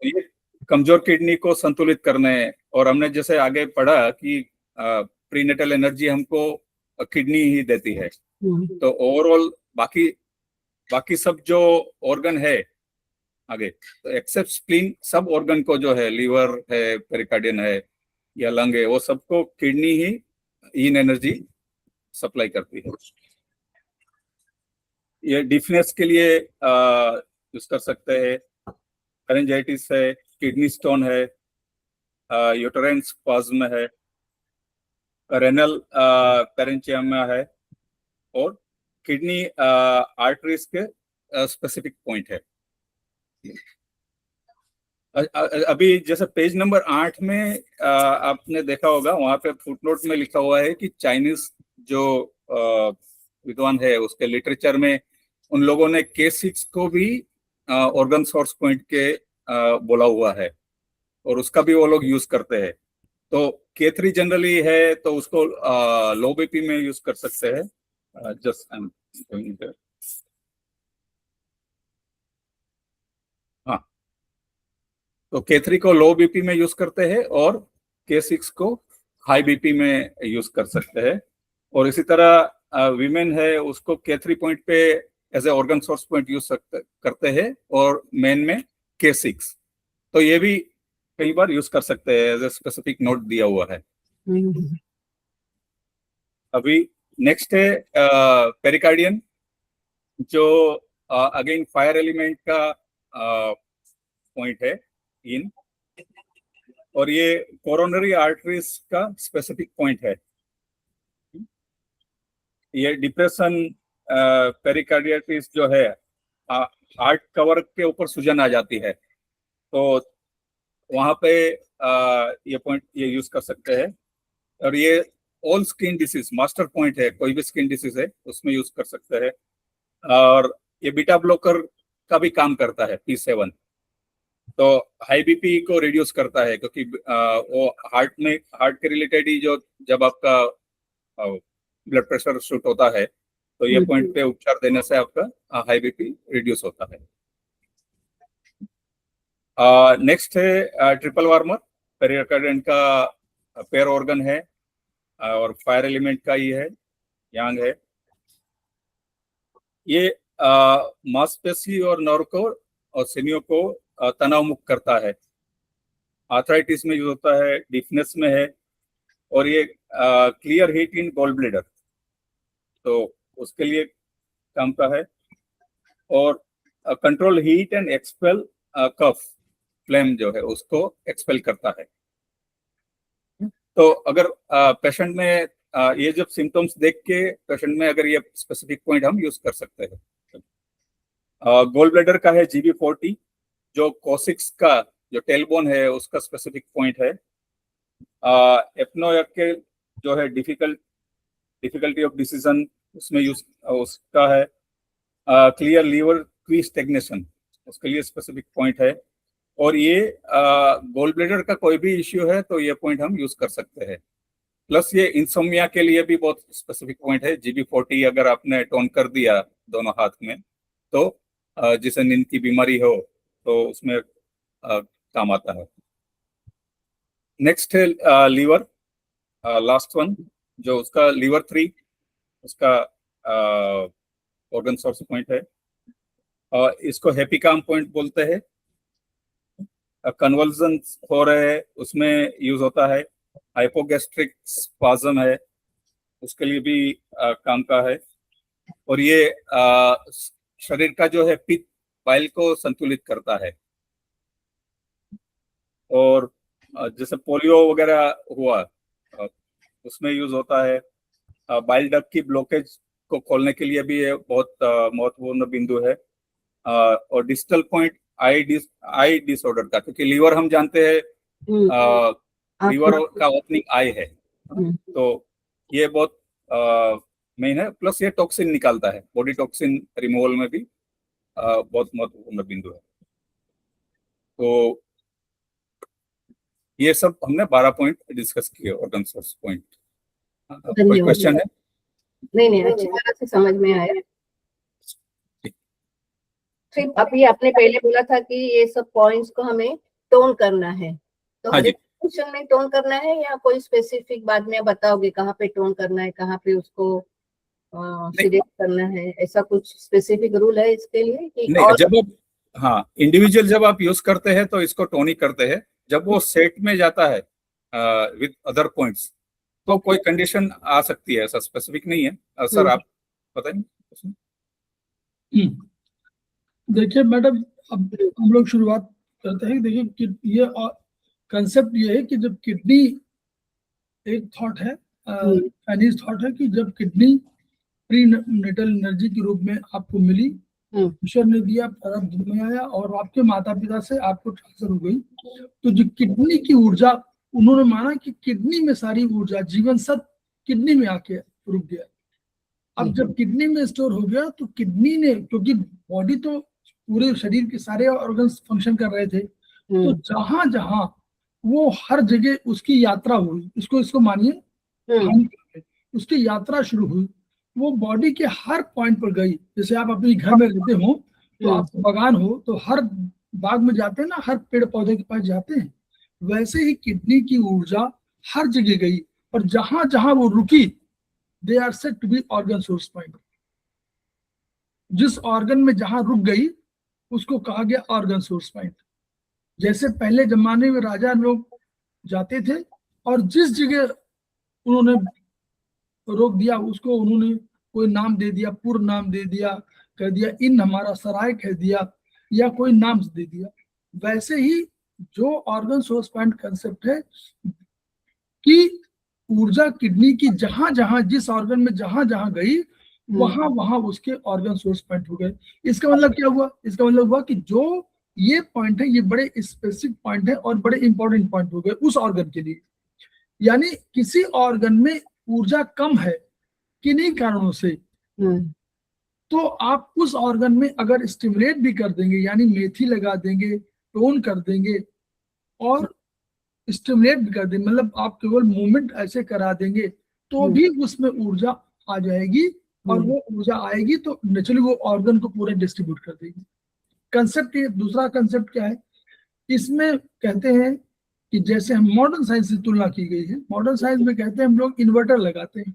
Speaker 2: ये कमजोर किडनी को संतुलित करने, और हमने जैसे आगे पढ़ा कि प्रीनेटल एनर्जी हमको किडनी ही देती है। तो ओवरऑल बाकी सब जो ऑर्गन है आगे, तो एक्सेप्ट स्प्लीन, सब ऑर्गन को जो है, लीवर है, पेरिकार्डियम है या लंग है, वो सबको किडनी ही इन एनर्जी सप्लाई करती है। ये डिफनेस के लिए यूज कर सकते हैं। फेरेंजाइटिस है, किडनी स्टोन है, यूटेराइन स्पाज्म है, रेनल पेरेंचियमा है, और किडनी आर्टरीज के स्पेसिफिक पॉइंट है। अभी जैसे पेज नंबर 8 में आपने देखा होगा, वहां पे फुटनोट में लिखा हुआ है कि चाइनीज जो विद्वान है उसके लिटरेचर में उन लोगों ने K6 को भी ऑर्गन सोर्स पॉइंट के बोला हुआ है, और उसका भी वो लोग यूज करते हैं। तो K3 जनरली है तो उसको लो बीपी में यूज कर सकते हैं। जस्ट आई एम हाँ, तो K3 को लो बीपी में यूज करते हैं और K6 को हाई बीपी में यूज कर सकते हैं। और इसी तरह वीमेन है, उसको K3 पॉइंट पे as a organ source point use करते हैं, और मेन में K6। तो ये भी कई बार यूज कर सकते हैं, एज ए स्पेसिफिक नोट दिया हुआ है। अभी नेक्स्ट है पेरिकार्डियम, जो अगेन फायर एलिमेंट का पॉइंट है इन, और ये कोरोनरी आर्टरीज का स्पेसिफिक पॉइंट है। ये डिप्रेशन पेरिकार्डिटिस जो है, हार्ट कवर के ऊपर सूजन आ जाती है, तो वहां पे ये पॉइंट ये यूज कर सकते हैं। और ये all skin disease master point है, कोई भी स्किन डिसीज है उसमें यूज कर सकते हैं। और ये बीटा ब्लॉकर का भी काम करता है, P7। तो हाई बीपी को रिड्यूस करता है, क्योंकि वो हार्ट के रिलेटेड ही, जो जब आपका ब्लड प्रेशर शूट होता है तो ये पॉइंट पे उपचार देने से आपका हाई बीपी रिड्यूस होता है। नेक्स्ट है ट्रिपल वार्मर, पेरिकार्डियम का पेयर ऑर्गन है, और फायर एलिमेंट का ही है, यांग है। ये मांसपेशी और नर्व को और सिनियों को तनाव मुक्त करता है। आर्थराइटिस में यूज होता है, डिफनेस में है, और ये clear heat in gall bladder, तो उसके लिए काम का है। और कंट्रोल हीट एंड एक्सपेल कफ फ्लेम जो है उसको एक्सपेल करता है। तो अगर पेशेंट में ये जब सिम्टम्स देख के पेशेंट में अगर ये स्पेसिफिक पॉइंट हम यूज कर सकते हैं। गोल ब्लैडर का है GB40, जो कोसिक्स का जो टेलबोन है उसका स्पेसिफिक पॉइंट है। एपनोइक के जो है डिफिकल्टी ऑफ डिसीजन, उसमें यूज उसका है। क्लियर लीवर क्वी स्टेग्नेशन, उसके लिए स्पेसिफिक पॉइंट है। और ये गोल ब्लैडर का कोई भी इश्यू है तो ये पॉइंट हम यूज कर सकते हैं। प्लस ये इंसोमिया के लिए भी बहुत स्पेसिफिक पॉइंट है। GB40 अगर आपने टोन कर दिया दोनों हाथ में, तो जिसे नींद की बीमारी हो तो उसमें काम आता है। नेक्स्ट है लीवर, लास्ट वन जो उसका लीवर 3 उसका ऑर्गन सोर्स पॉइंट है, इसको हैप्पी काम पॉइंट बोलते हैं। कन्वल्जन हो रहे हैं उसमें यूज होता है। हाइपोगैस्ट्रिक स्पाज्म है उसके लिए भी काम का है। और ये शरीर का जो है पित्त पाइल को संतुलित करता है। और जैसे पोलियो वगैरह हुआ उसमें यूज होता है। बाइल डक्ट की ब्लॉकेज को खोलने के लिए भी ये बहुत महत्वपूर्ण बिंदु है। और डिस्टल पॉइंट आई डिसऑर्डर का, क्योंकि लीवर हम जानते हैं लीवर का ओपनिंग आई है, तो ये बहुत मेन है। प्लस ये टॉक्सिन निकालता है, बॉडी टॉक्सिन रिमूवल में भी बहुत महत्वपूर्ण बिंदु है। तो ये सब हमने 12 पॉइंट डिस्कस किए ऑर्गन सोर्स पॉइंट। कोई क्वेश्चन है?
Speaker 3: नहीं, अच्छी तरह से समझ में आया। फिर अभी आपने पहले बोला था कि ये सब पॉइंट्स को हमें टोन करना है, तो हर एक क्वेश्चन में टोन करना है या कोई स्पेसिफिक बाद में बताओगे कहाँ पे टोन करना है, कहाँ पे उसको सिलेक्ट करना है? ऐसा कुछ स्पेसिफिक रूल है इसके लिए कि
Speaker 2: नहीं, जब आप इंडिविजुअल जब आप यूज करते हैं तो इसको टोन ही करते हैं। जब वो सेट में जाता है विद अदर पॉइंट्स तो कोई कंडीशन आ सकती है, ऐसा स्पेसिफिक नहीं है। सर आप बताएंगे?
Speaker 1: देखिए मैडम, अब हम लोग शुरुआत करते हैं। देखिए कि ये कंसेप्ट ये है कि जब किडनी, एक थॉट है, चाइनीज थॉट है कि जब किडनी प्री नेटल एनर्जी के रूप में आपको मिली, ईश्वर ने दिया, प्रारब्ध में आया और आपके माता पिता से आपको ट्रांसफर हो गई, तो जो किडनी की ऊर्जा, उन्होंने माना कि किडनी में सारी ऊर्जा, जीवन सत्व किडनी में आके रुक गया। अब जब किडनी में स्टोर हो गया तो किडनी ने, क्योंकि बॉडी तो पूरे शरीर के सारे ऑर्गन्स फंक्शन कर रहे थे, तो जहां जहां वो हर जगह उसकी यात्रा हुई, इसको मानिए उसकी यात्रा शुरू हुई, वो बॉडी के हर पॉइंट पर गई। जैसे आप अपने घर में रहते हो तो आप बागान हो तो हर बाग में जाते हैं ना, हर पेड़ पौधे के पास जाते हैं, वैसे ही किडनी की ऊर्जा हर जगह गई और जहां जहां वो रुकी, they are said to be organ source point. जिस ऑर्गन में जहां रुक गई उसको कहा गया ऑर्गन सोर्स पॉइंट। जैसे पहले जमाने में राजा लोग जाते थे और जिस जगह उन्होंने रोक दिया उसको उन्होंने कोई नाम दे दिया, पूर्व नाम दे दिया, कह दिया इन हमारा सराय कह दिया, या कोई नाम दे दिया। वैसे ही जो ऑर्गन सोर्स पॉइंट कंसेप्ट है कि ऊर्जा किडनी की जहां जहां, जिस ऑर्गन में जहां जहां गई, वहां वहां उसके ऑर्गन सोर्स पॉइंट हो गए। इसका मतलब क्या हुआ? इसका मतलब हुआ कि जो ये पॉइंट है ये बड़े स्पेसिफिक पॉइंट है और बड़े इंपॉर्टेंट पॉइंट हो गए उस ऑर्गन के लिए। यानी किसी ऑर्गन में ऊर्जा कम है किन्हीं कारणों से, तो आप उस ऑर्गन में अगर स्टिमुलेट भी कर देंगे, यानी मेथी लगा देंगे, टोन कर देंगे और स्टिमुलेट भी कर देंगे, मतलब आप केवल मूवमेंट ऐसे करा देंगे तो भी उसमें ऊर्जा आ जाएगी और वो ऊर्जा आएगी तो नेचुरली वो ऑर्गन को पूरा डिस्ट्रीब्यूट कर देगी। कंसेप्ट ये दूसरा कंसेप्ट क्या है, इसमें कहते हैं कि जैसे हम मॉडर्न साइंस से तुलना की गई है, मॉडर्न साइंस में कहते हैं हम लोग इन्वर्टर लगाते हैं,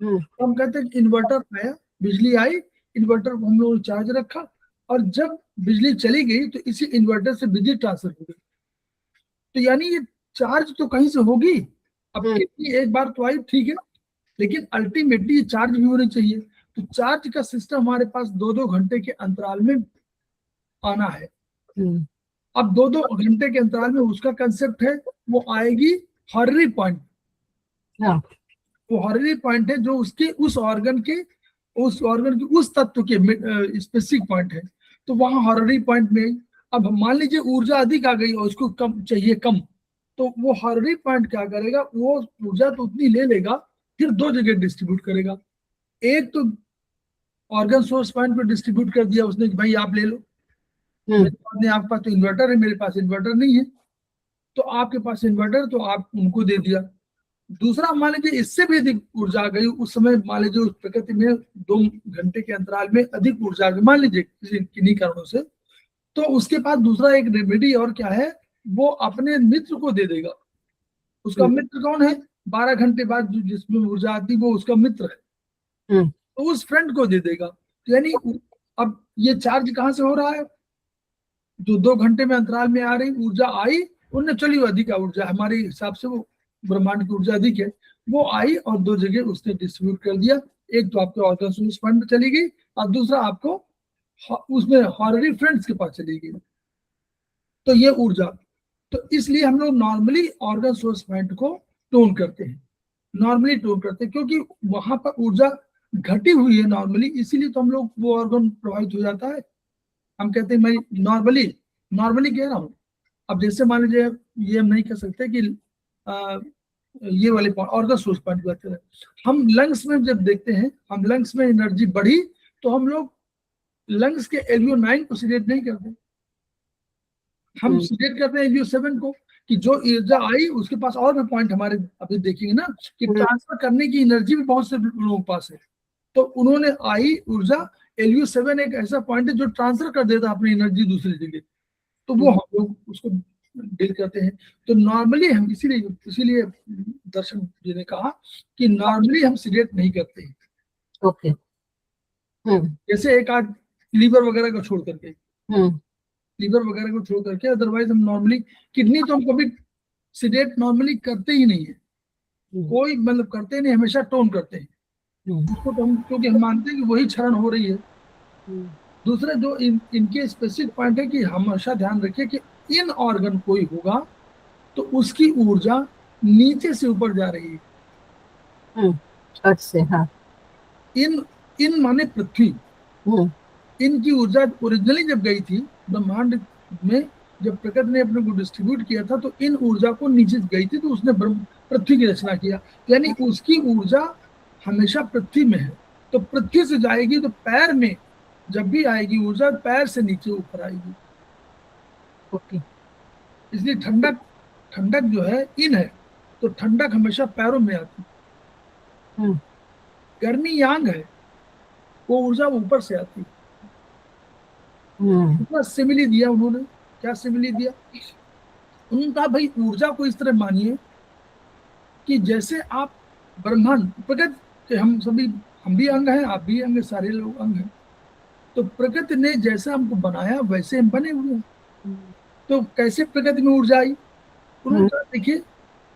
Speaker 1: तो हम कहते हैं इन्वर्टर आया, बिजली आई, इन्वर्टर को हम लोग चार्ज रखा और जब बिजली चली गई तो इसी इन्वर्टर से बिजली ट्रांसफर हो गई। तो यानी ये चार्ज तो कहीं से होगी। अब कितनी एक बार तो आई ठीक है, लेकिन अल्टीमेटली चार्ज भी होनी चाहिए। तो चार्ज का सिस्टम हमारे पास 2-2 घंटे के अंतराल में आना है। अब 2-2 घंटे के अंतराल में उसका कंसेप्ट है वो आएगी हॉररी पॉइंट। वो हॉररी पॉइंट है जो उसके उस ऑर्गन के उस तत्व के स्पेसिफिक पॉइंट है, तो वहां हॉररी पॉइंट में अब मान लीजिए ऊर्जा अधिक आ गई और उसको कम चाहिए कम, तो वो हॉररी पॉइंट क्या करेगा, वो ऊर्जा तो उतनी ले लेगा, फिर 2 जगह डिस्ट्रीब्यूट करेगा। एक तो ऑर्गन सोर्स पॉइंट पे डिस्ट्रीब्यूट कर दिया उसने कि भाई आप ले लो, आपके पास तो इन्वर्टर है, मेरे पास इन्वर्टर नहीं है, तो आपके पास इन्वर्टर तो आप उनको दे दिया। दूसरा मान लीजिए इससे भी अधिक ऊर्जा आ गई, उस समय मान लीजिए उस प्रकृति में 2 घंटे के अंतराल में अधिक ऊर्जा आ गई मान लीजिए किन्हीं कारणों से, तो उसके पास दूसरा एक रेमेडी और क्या है, वो अपने मित्र को दे देगा। उसका मित्र कौन है? 12 घंटे बाद जो जिसमें ऊर्जा आती वो उसका मित्र है, तो उस फ्रेंड को दे देगा। यानी अब ये चार्ज कहाँ से हो रहा है, जो 2 घंटे में अंतराल में आ रही ऊर्जा आई, उनने चली अधिक ऊर्जा हमारे हिसाब से वो ब्रह्मांड की ऊर्जा अधिक है, वो आई और 2 जगह उसने डिस्ट्रीब्यूट कर दिया। एक तो आपके ऑर्गन सोर्स पॉइंट में चली गई और दूसरा आपको उसमें हॉररी फ्रेंड्स के पास चली गई। तो ये ऊर्जा, तो इसलिए हम लोग नॉर्मली ऑर्गन सोर्स पॉइंट को टोन करते हैं, नॉर्मली टोन करते हैं, क्योंकि वहां पर ऊर्जा घटी हुई है नॉर्मली, इसीलिए तो हम लोग वो ऑर्गन प्रभावित हो जाता है। हम कहते हैं मैं नॉर्मली कह रहा हूँ। अब जैसे मान लीजिए ये हम नहीं कह सकते कि ये वाले ऑर्गन सोर्स पॉइंट की बात करें, हम लंग्स में जब देखते हैं, हम लंग्स में एनर्जी बढ़ी तो हम लोग लंग्स के LVO9 को सिलेक्ट नहीं करते, हम सिलेक्ट करते हैं LVO7 को, कि जो ऊर्जा आई उसके पास और भी पॉइंट हमारे अभी देखेंगे ना कि ट्रांसफर करने की एनर्जी भी बहुत से लोगों के पास है। तो उन्होंने आई ऊर्जा LVO7 एक ऐसा पॉइंट है जो ट्रांसफर कर देता है अपनी एनर्जी दूसरी जगह, तो वो हम लोग उसको डील करते हैं। तो नॉर्मली हम इसीलिए दर्शन जी ने कहा कि नॉर्मली हम सिलेक्ट नहीं करते हैं।
Speaker 3: ओके।
Speaker 1: जैसे एक आध लीवर वगैरह को छोड़ करके, लीवर वगैरह को छोड़ करके, अदरवाइज हम नॉर्मली किडनी तो हम कभी सिडेट नॉर्मली करते ही नहीं है, कोई मतलब करते नहीं, हमेशा टोन करते हैं उसको, तो हम क्योंकि हम मानते हैं कि वही क्षरण हो रही है। दूसरा जो इनके स्पेसिफिक पॉइंट है कि हमेशा ध्यान रखिए कि इन ऑर्गन कोई होगा तो उसकी ऊर्जा नीचे से ऊपर जा रही है।
Speaker 3: अच्छा, हाँ।
Speaker 1: इन माने पृथ्वी, इनकी ऊर्जा ओरिजिनली जब गई थी ब्रह्मांड में, जब प्रकृति ने अपने को डिस्ट्रीब्यूट किया था तो इन ऊर्जा को नीचे गई थी, तो उसने पृथ्वी की रचना किया, यानी उसकी ऊर्जा हमेशा पृथ्वी में है। तो पृथ्वी से जाएगी तो पैर में जब भी आएगी ऊर्जा, पैर से नीचे ऊपर आएगी।
Speaker 3: ओके।
Speaker 1: इसलिए ठंडक जो है इन है, तो ठंडक हमेशा पैरों में आती है। गर्मी यांग है, वो ऊर्जा ऊपर से आती है। कितना सिमिली दिया उन्होंने, क्या सिमिली दिया उन्होंने कहा भाई ऊर्जा को इस तरह मानिए कि जैसे आप ब्रह्मांड प्रकृति के, हम भी अंग हैं, आप भी अंग, सारे लोग अंग हैं, तो प्रकृति ने जैसे हमको बनाया वैसे हम बने हुए हैं। तो कैसे प्रकृति में ऊर्जा आई, उन्होंने कहा देखिए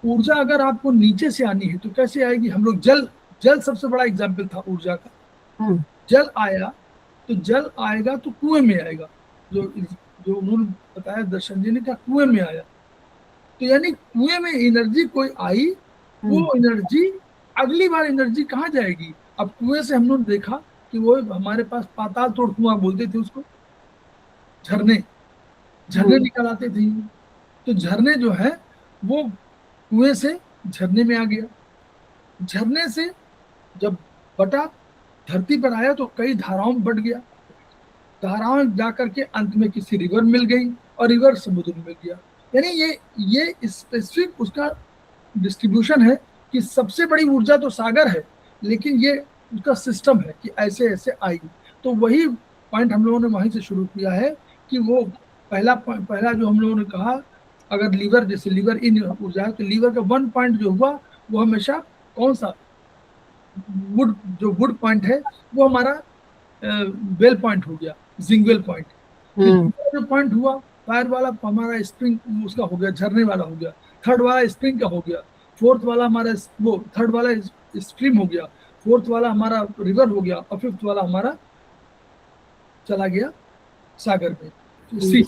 Speaker 1: ऊर्जा अगर आपको नीचे से आनी है तो कैसे आएगी। हम लोग जल सबसे बड़ा एग्जाम्पल था ऊर्जा का। जल आया तो जल आएगा तो कुएं में आएगा, जो उन्होंने बताया दर्शन जी ने कहा कुएं में आया, तो यानी कुएं में एनर्जी कोई आई, वो एनर्जी अगली बार एनर्जी कहाँ जाएगी। अब कुएं से हम लोग देखा कि वो हमारे पास पाताल तोड़ कुआं बोलते थे उसको, झरने निकल आते थे। तो झरने जो है वो कुएं से झरने में आ गया, झरने से जब बटा धरती पर आया तो कई धाराओं में बट गया, धाराओं जाकर के अंत में किसी रिवर मिल गई और रिवर समुद्र में मिल गया। यानी ये स्पेसिफिक उसका डिस्ट्रीब्यूशन है कि सबसे बड़ी ऊर्जा तो सागर है, लेकिन ये उसका सिस्टम है कि ऐसे ऐसे आएगी। तो वही पॉइंट हम लोगों ने वहीं से शुरू किया है कि वो पहला जो हम लोगों ने कहा, अगर लीवर, जैसे लीवर इन ऊर्जा है तो लीवर का 1 पॉइंट जो हुआ वो हमेशा कौन सा वुड पॉइंट है, वो हमारा वेल पॉइंट हो गया, जिंगवेल पॉइंट। जो पॉइंट हुआ फायर वाला हमारा स्प्रिंग उसका हो गया, झरने वाला हो गया। थर्ड वाला स्प्रिंग का हो गया। फोर्थ वाला हमारा वो थर्ड वाला स्ट्रीम हो गया। फोर्थ वाला हमारा रिवर हो गया और फिफ्थ वाला हमारा चला गया सागर में, सी।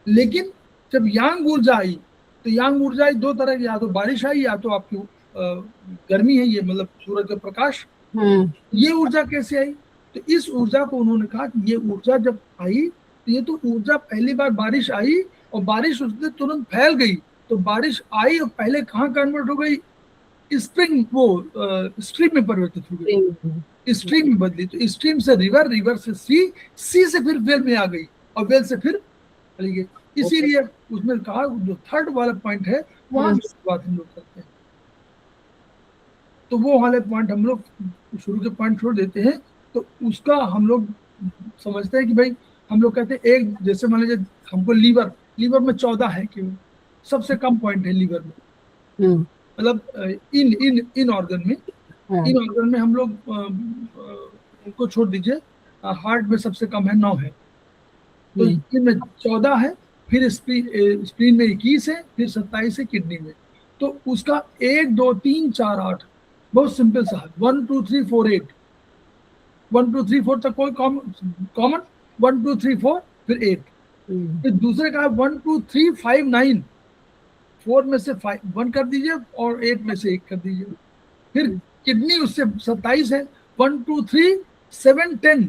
Speaker 1: लेकिन जब यांग ऊर्जा आई तो यांग ऊर्जा आई 2 तरह की, या तो बारिश आई या तो आपकी गर्मी है, ये मतलब सूरज का प्रकाश। ये ऊर्जा कैसे आई, तो इस ऊर्जा को उन्होंने कहा कि ये ऊर्जा जब आई तो ये तो ऊर्जा पहली बार बारिश आई और बारिश उसने तुरंत फैल गई, तो बारिश आई और पहले कहाँ कन्वर्ट हो गई, स्प्रिंग वो स्ट्रीम में परिवर्तित हो गई, स्ट्रीम में बदली। तो स्ट्रीम से रिवर, रिवर से सी से फिर वेल में आ गई और वेल से फिर चली गई। इसीलिए उसमें कहा जो थर्ड वाला पॉइंट है वहां से शुरुआत हम लोग करते हैं। तो वो वाले पॉइंट हम लोग शुरू के पॉइंट छोड़ देते हैं, तो उसका हम लोग समझते हैं कि भाई हम लोग कहते हैं एक, जैसे मान लीजिए हमको लीवर में 14 है, क्यों सबसे कम पॉइंट है लीवर में, मतलब इन इन इन ऑर्गन में,
Speaker 3: हाँ,
Speaker 1: इन ऑर्गन में हम लोग उनको छोड़ दीजिए, हार्ट में सबसे कम है 9 है, तो इनमें 14 है, फिर स्प्लीन में 21 है, फिर 27 है किडनी में। तो उसका 1 2 3 4 8 बहुत सिंपल सा है, 1 2 3 4 8, 1 2 3 4 तक कोई कॉमन 1 2 3 4 फिर 8। फिर दूसरे का 1 2 3 5 9, 4 में से 1 कर दीजिए और 8 में से 1 कर दीजिए। फिर किडनी उससे 27 है, 1 2 3 7 10,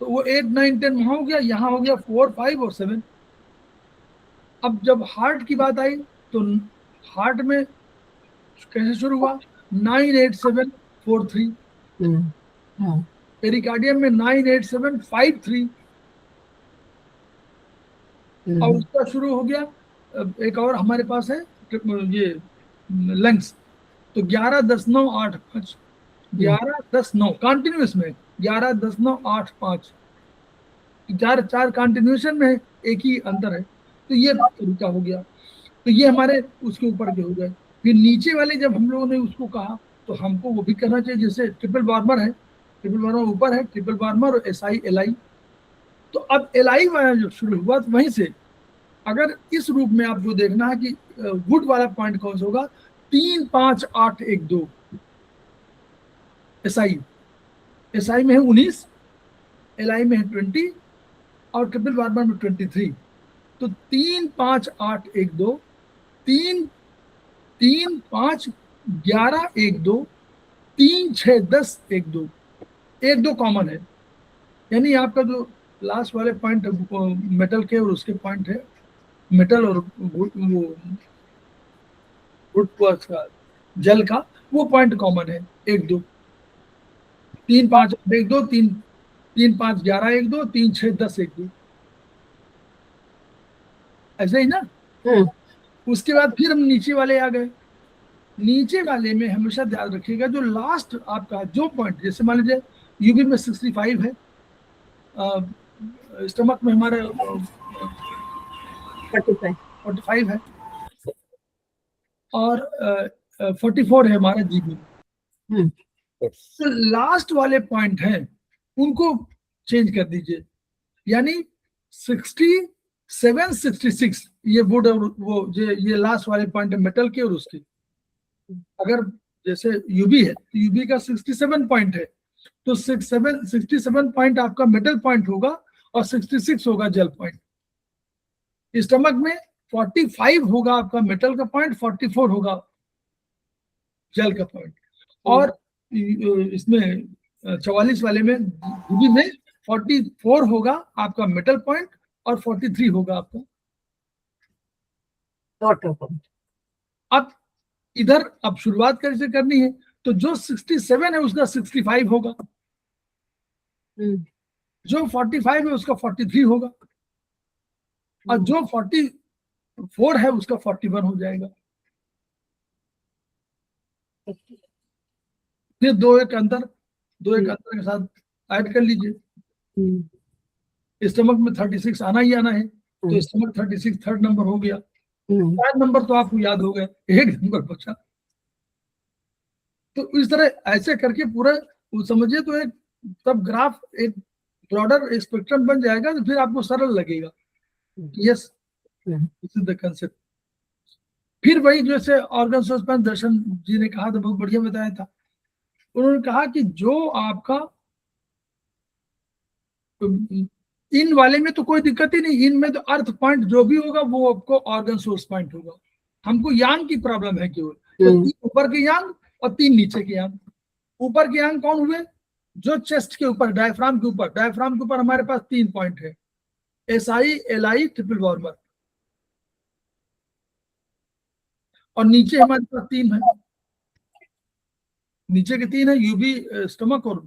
Speaker 1: तो वो 8 9 10 वहां हो गया, यहाँ हो गया 4 5 और 7। अब जब हार्ट की बात आई तो हार्ट में कैसे शुरू हुआ, 9 8 7 4 3, पेरिकार्डियम में 9 8 7 5 3, और उसका शुरू हो गया। एक और हमारे पास है ये लंग्स, तो 11 10 9 8 5, 11 10 9 कंटिन्यूस में, 11 10 9 8 5, चार कंटिन्यूएशन में, एक ही अंतर है। तो ये तरीका हो गया, तो ये हमारे उसके ऊपर के हो गए। फिर नीचे वाले जब हम लोगों ने उसको कहा तो हमको वो भी करना चाहिए, जैसे ट्रिपल वार्मर है, ट्रिपल वार्मर ऊपर है, ट्रिपल वार्मर और SI LI। तो अब LI वाला जो शुरू हुआ तो वहीं से, अगर इस रूप में आपको देखना है कि वुड वाला पॉइंट कौन सा होगा, 3 5 8 1 2 SI में है 19, LI में है 20 और ट्रिपल वार्मर में 23। तो 3 5 8 1 2, 3 3 5 11 1 2, 3 6 10 1 2, 1 2 कॉमन है, यानी आपका जो लास्ट वाले पॉइंट मेटल के और उसके पॉइंट है, मेटल और वो वुड का जल का वो पॉइंट कॉमन है 1 2, 3 5 1 2, 3 3 5 11 1 2, 3 6 10 1 2, ऐसे ही ना। उसके बाद फिर हम नीचे वाले आ गए। नीचे वाले में हमेशा ध्यान रखिएगा जो लास्ट आपका जो पॉइंट, जैसे मान लीजिए यूबी में 65 है, स्टमक में हमारे 45 है, और 44 है हमारा जीबी। तो लास्ट वाले पॉइंट हैं उनको चेंज कर दीजिए, यानी 67 66 ये वुड और वो ये लास्ट वाले पॉइंट है मेटल के और उसके। अगर जैसे यूबी है तो यूबी का 67 पॉइंट है, तो 67 पॉइंट आपका मेटल पॉइंट होगा और 66 होगा जल पॉइंट। स्टमक में 45 होगा आपका मेटल का पॉइंट, 44 होगा जल का पॉइंट। और इसमें 44 वाले में यूबी में 44 होगा आपका मेटल पॉइंट और 43 होगा आपका वाटर पॉइंट। अब इधर अब शुरुआत कैसे करनी है, तो जो 67 है उसका 65 होगा, जो 45 है उसका 43 होगा, और जो 44 है उसका 41 हो जाएगा। फिर दो एक अंतर के साथ ऐड कर लीजिए। स्टमक में 36 आना ही आना है, तो स्टमक 36 थर्ड नंबर हो गया। 4 नंबर तो आपको याद हो गए, 1 नंबर बचा। तो इस तरह ऐसे करके पूरा समझिए, तो एक तब ग्राफ एक ब्रॉडर स्पेक्ट्रम बन जाएगा, तो फिर आपको सरल लगेगा। Yes, this is the concept. फिर वही जैसे ऑर्गन सस्पेंस दर्शन जी ने कहा था, बहुत बढ़िया बताया था। उन्होंने कहा कि जो आपका इन वाले में तो कोई दिक्कत ही नहीं, इनमें तो अर्थ पॉइंट जो भी होगा वो आपको ऑर्गन सोर्स पॉइंट होगा। हमको यांग की प्रॉब्लम है केवल, तो 3 ऊपर के यांग और 3 नीचे के यांग। ऊपर के यांग कौन हुए, जो चेस्ट के ऊपर, डायफ्राम के ऊपर, डायफ्राम के ऊपर हमारे पास 3 पॉइंट है, SI LI ट्रिपल वार्मर, और नीचे हमारे पास 3 है, नीचे के 3 है, यूबी स्टमक और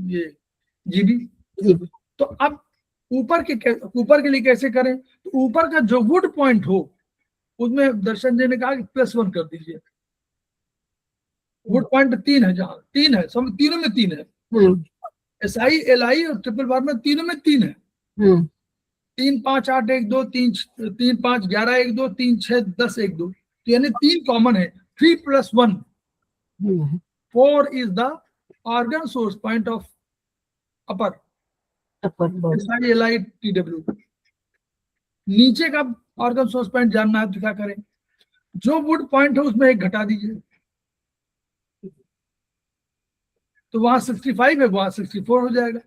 Speaker 1: ये जीबी। तो अब ऊपर के लिए कैसे करें, तो ऊपर का जो वुड पॉइंट हो उसमें दर्शन जी ने कहा कि +1 कर दीजिए। वुड पॉइंट 3 है, जहां 3 है, सब तीनों में 3 है, SI LI और ट्रिपल वार्मर तीनों में 3 है। 3 5 8 1 2 3 3 5 11 1 2 3 6 10 1 2, तो यानी 3 कॉमन है। 3 + 1 4 is the organ source point of upper SILITW। नीचे का ऑर्गन सोर्स पॉइंट जानना है तो क्या करें, जो वुड पॉइंट है उसमें 1 घटा दीजिए, तो वहां 65 है, वहां 64 हो जाएगा,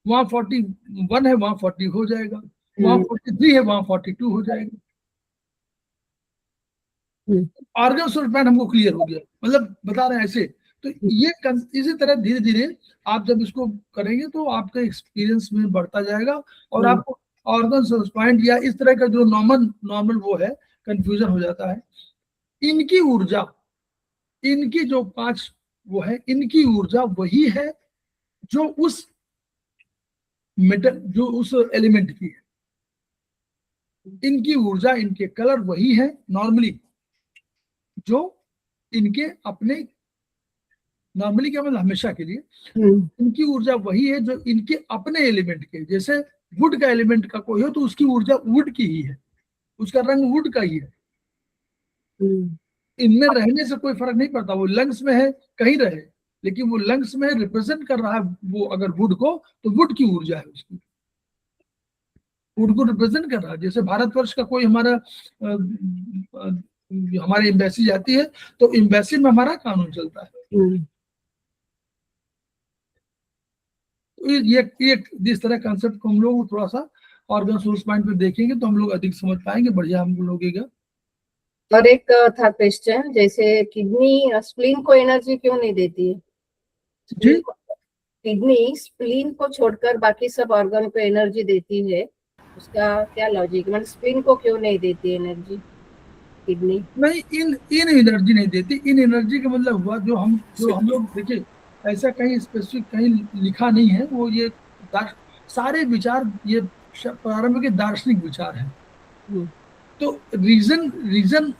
Speaker 1: वहां 41 है, वहां 40 हो जाएगा, वहां 43 है, वहां 42 हो जाएगा। ऑर्गन सोर्स पॉइंट हमको क्लियर हो गया, मतलब बता रहे हैं ऐसे। तो ये इसी तरह धीरे धीरे आप जब इसको करेंगे तो आपका एक्सपीरियंस में बढ़ता जाएगा और आपको ऑर्गन सोर्स पॉइंट या इस तरह का जो नॉर्मल वो है कंफ्यूजन हो जाता है। इनकी ऊर्जा, इनकी जो 5 वो है, इनकी ऊर्जा वही है जो उस मेटल, जो उस एलिमेंट की है। इनकी ऊर्जा, इनके कलर वही है नॉर्मली, जो इनके अपने, नॉर्मली क्या मतलब हमेशा के लिए, इनकी ऊर्जा वही है जो इनके अपने एलिमेंट के, जैसे वुड का एलिमेंट का कोई हो तो उसकी ऊर्जा वुड की ही है, उसका रंग वुड का ही है। इनमें रहने से कोई फर्क नहीं पड़ता, वो लंग्स में है कहीं रहे, लेकिन वो लंग्स में रिप्रेजेंट कर रहा है वो अगर वुड को, तो वुड की ऊर्जा है उसकी, वुड को रिप्रेजेंट कर रहा है। जैसे भारतवर्ष का कोई हमारी एम्बेसी जाती है तो एम्बेसी में हमारा कानून चलता है। तो ये जिस तरह कंसेप्ट को हम लोग थोड़ा सा ऑर्गन सोर्स पॉइंट पे देखेंगे तो हम लोग अधिक समझ पाएंगे, बढ़िया हम लोगेगा।
Speaker 3: और एक था क्वेश्चन, जैसे किडनी स्प्लीन को एनर्जी क्यों नहीं देती है?
Speaker 1: जी,
Speaker 3: किडनी स्प्लीन को छोड़कर बाकी सब ऑर्गन को एनर्जी देती है, उसका क्या लॉजिक? मतलब स्प्लीन को क्यों नहीं देती एनर्जी किडनी? नहीं,
Speaker 1: इन एनर्जी नहीं देती। इन एनर्जी का मतलब हुआ जो हम लोग देखिए, ऐसा कहीं स्पेसिफिक कहीं लिखा नहीं है। वो ये सारे विचार ये प्रारंभ के दार्शनिक विचार हैं। तो रीजन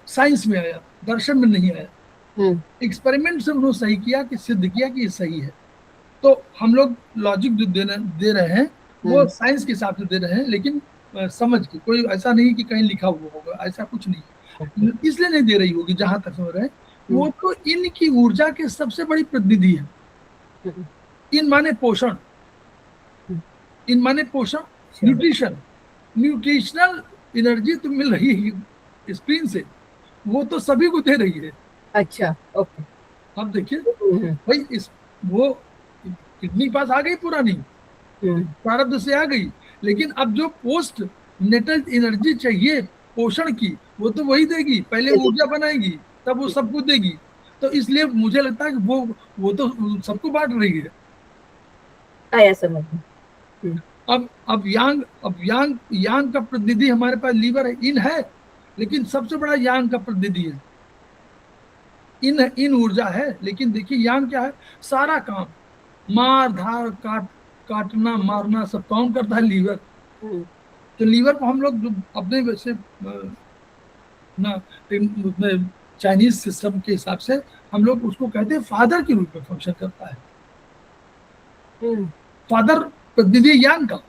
Speaker 1: साइंस में आया, दर्शन में नहीं आया। एक्सपेरिमेंट से उन्होंने सही किया कि सिद्ध किया कि ये सही है। तो हम लोग लॉजिक जो दे रहे हैं वो साइंस के हिसाब से दे रहे हैं, लेकिन समझ के, कोई ऐसा नहीं कि कहीं लिखा हुआ होगा, ऐसा कुछ नहीं, इसलिए नहीं दे रही होगी जहां तक समझ रहे हैं। वो तो इनकी ऊर्जा के सबसे बड़ी प्रतिनिधि है। इन माने पोषण, इन माने पोषण, न्यूट्रिशन, न्यूट्रिशनल एनर्जी तो मिल रही है स्क्रीन से, वो तो सभी को दे रही है।
Speaker 3: अच्छा, ओके।
Speaker 1: अब देखिए भाई, वो किडनी पास आ गई पुरानी, प्रारब्ध से आ गई, लेकिन अब जो पोस्ट नेटल एनर्जी चाहिए पोषण की, वो तो वही देगी। पहले ऊर्जा बनाएगी, तब वो सबको देगी। तो इसलिए मुझे लगता है कि वो तो सबको बांट रही है।
Speaker 3: आया समझ।
Speaker 1: अब यांग का प्रतिनिधि हमारे पास लीवर है, इन है, लेकिन सबसे बड़ा यांग का प्रतिनिधि है। इन ऊर्जा है, लेकिन देखिए यांग क्या है, सारा काम, मार धार काटना मारना सब काम करता है लीवर। तो लीवर को हम लोग अपने वैसे ना चाइनीज सिस्टम के हिसाब से हम लोग उसको कहते हैं फादर के रूप में फंक्शन करता है। फादर प्रतिनिधि यांग का,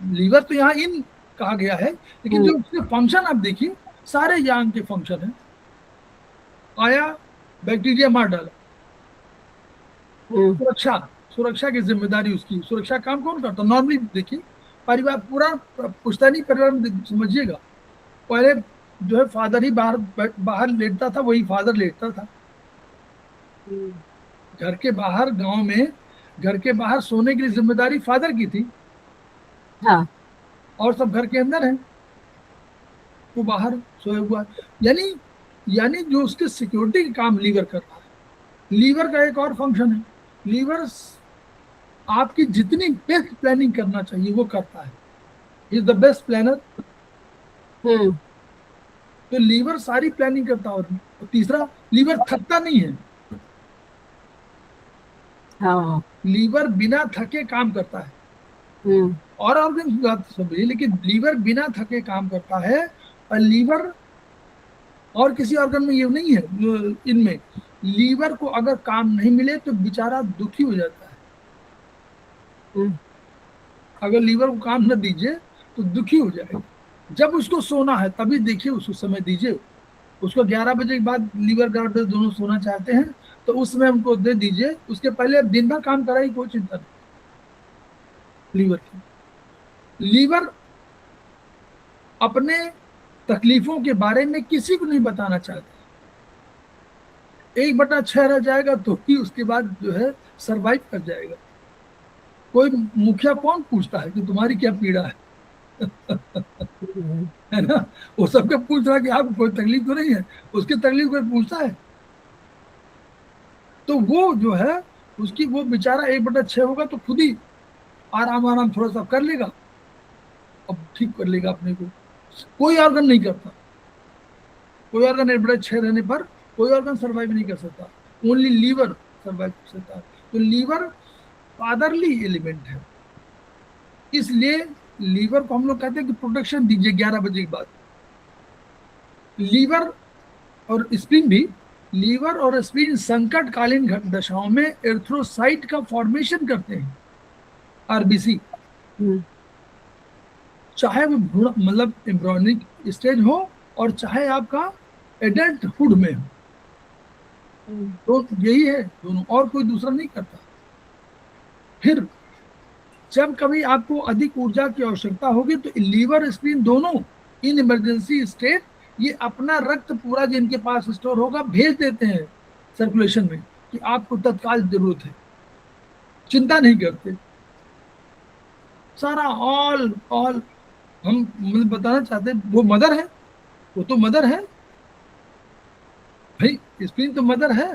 Speaker 1: लीवर तो यहाँ इन कहा गया है, लेकिन जो उसके फंक्शन आप देखिए सारे यांग के फंक्शन है। आया, बैक्टीरिया मार डाला, सुरक्षा की जिम्मेदारी उसकी, सुरक्षा काम कौन करता? नॉर्मली देखिए परिवार, पूरा पुश्तैनी परिवार में समझिएगा, पहले जो है फादर ही बाहर लेटता था, वही फादर लेटता था। घर के बाहर, गांव में घर के बाहर सोने की जिम्मेदारी फादर की थी।
Speaker 3: हाँ। और
Speaker 1: सब घर के अंदर है, वो बाहर सोया हुआ। यानी जो उसके सिक्योरिटी का काम लीवर कर रहा है। लीवर का एक और फंक्शन है, लीवर आपकी जितनी बेस्ट प्लानिंग करना चाहिए वो करता है, इज द बेस्ट प्लानर। तो लीवर सारी प्लानिंग करता है। और तीसरा, लीवर थकता नहीं है।
Speaker 3: हाँ।
Speaker 1: लीवर बिना थके काम करता है। और ऑर्गन की बात समझिए, लेकिन लीवर बिना थके काम करता है। और लीवर और किसी ऑर्गन में ये नहीं है। इनमें लीवर को अगर काम नहीं मिले तो बेचारा दुखी हो जाता है। अगर लीवर को काम न दीजिए तो दुखी हो जाएगा। जब उसको सोना है तभी देखिए, उसको समय दीजिए। उसको 11 बजे के बाद लीवर गार्डर दोनों सोना चाहते हैं तो उस समय उनको दे दीजिए। उसके पहले अब दिन भर काम कराई, कोई चिंता नहीं लीवर की। लीवर अपने तकलीफों के बारे में किसी को नहीं बताना चाहता। 1/6 रह जाएगा तो ही उसके बाद जो है सरवाइव कर जाएगा। कोई मुखिया कौन पूछता है कि तुम्हारी क्या पीड़ा है है ना? वो सबके पूछ रहा है कि आपको कोई तकलीफ तो नहीं है, उसकी तकलीफ कोई पूछता है? तो वो जो है उसकी वो बेचारा 1/6 होगा तो खुद ही आराम आराम थोड़ा सा कर लेगा, अब ठीक कर लेगा अपने को। कोई ऑर्गन नहीं करता। कोई ऑर्गन 1/6 रहने पर कोई ऑर्गन सर्वाइव नहीं कर सकता, ओनली लीवर सर्वाइव कर सकता है। तो लीवर फादरली एलिमेंट है, इसलिए लीवर को हम लोग कहते हैं कि प्रोटेक्शन दीजिए 11 बजे के बाद। लीवर और स्प्लीन भी, लीवर और स्प्लीन संकटकालीन दशाओं में एर्थ्रोसाइट का फॉर्मेशन करते हैं, आरबीसी, चाहे वो मतलब एम्ब्रियोनिक स्टेज हो और चाहे आपका एडल्टहुड में हो। तो यही है दोनों, और कोई दूसरा नहीं करता। फिर जब कभी आपको अधिक ऊर्जा की आवश्यकता होगी तो लीवर स्प्लीन दोनों इन इमरजेंसी स्टेट ये अपना रक्त पूरा जिनके पास स्टोर होगा भेज देते हैं सर्कुलेशन में कि आपको तत्काल जरूरत है, चिंता नहीं करते। सारा ऑल ऑल हम मतलब बताना चाहते हैं, वो मदर है, वो तो मदर है भाई, स्प्लीन तो मदर है,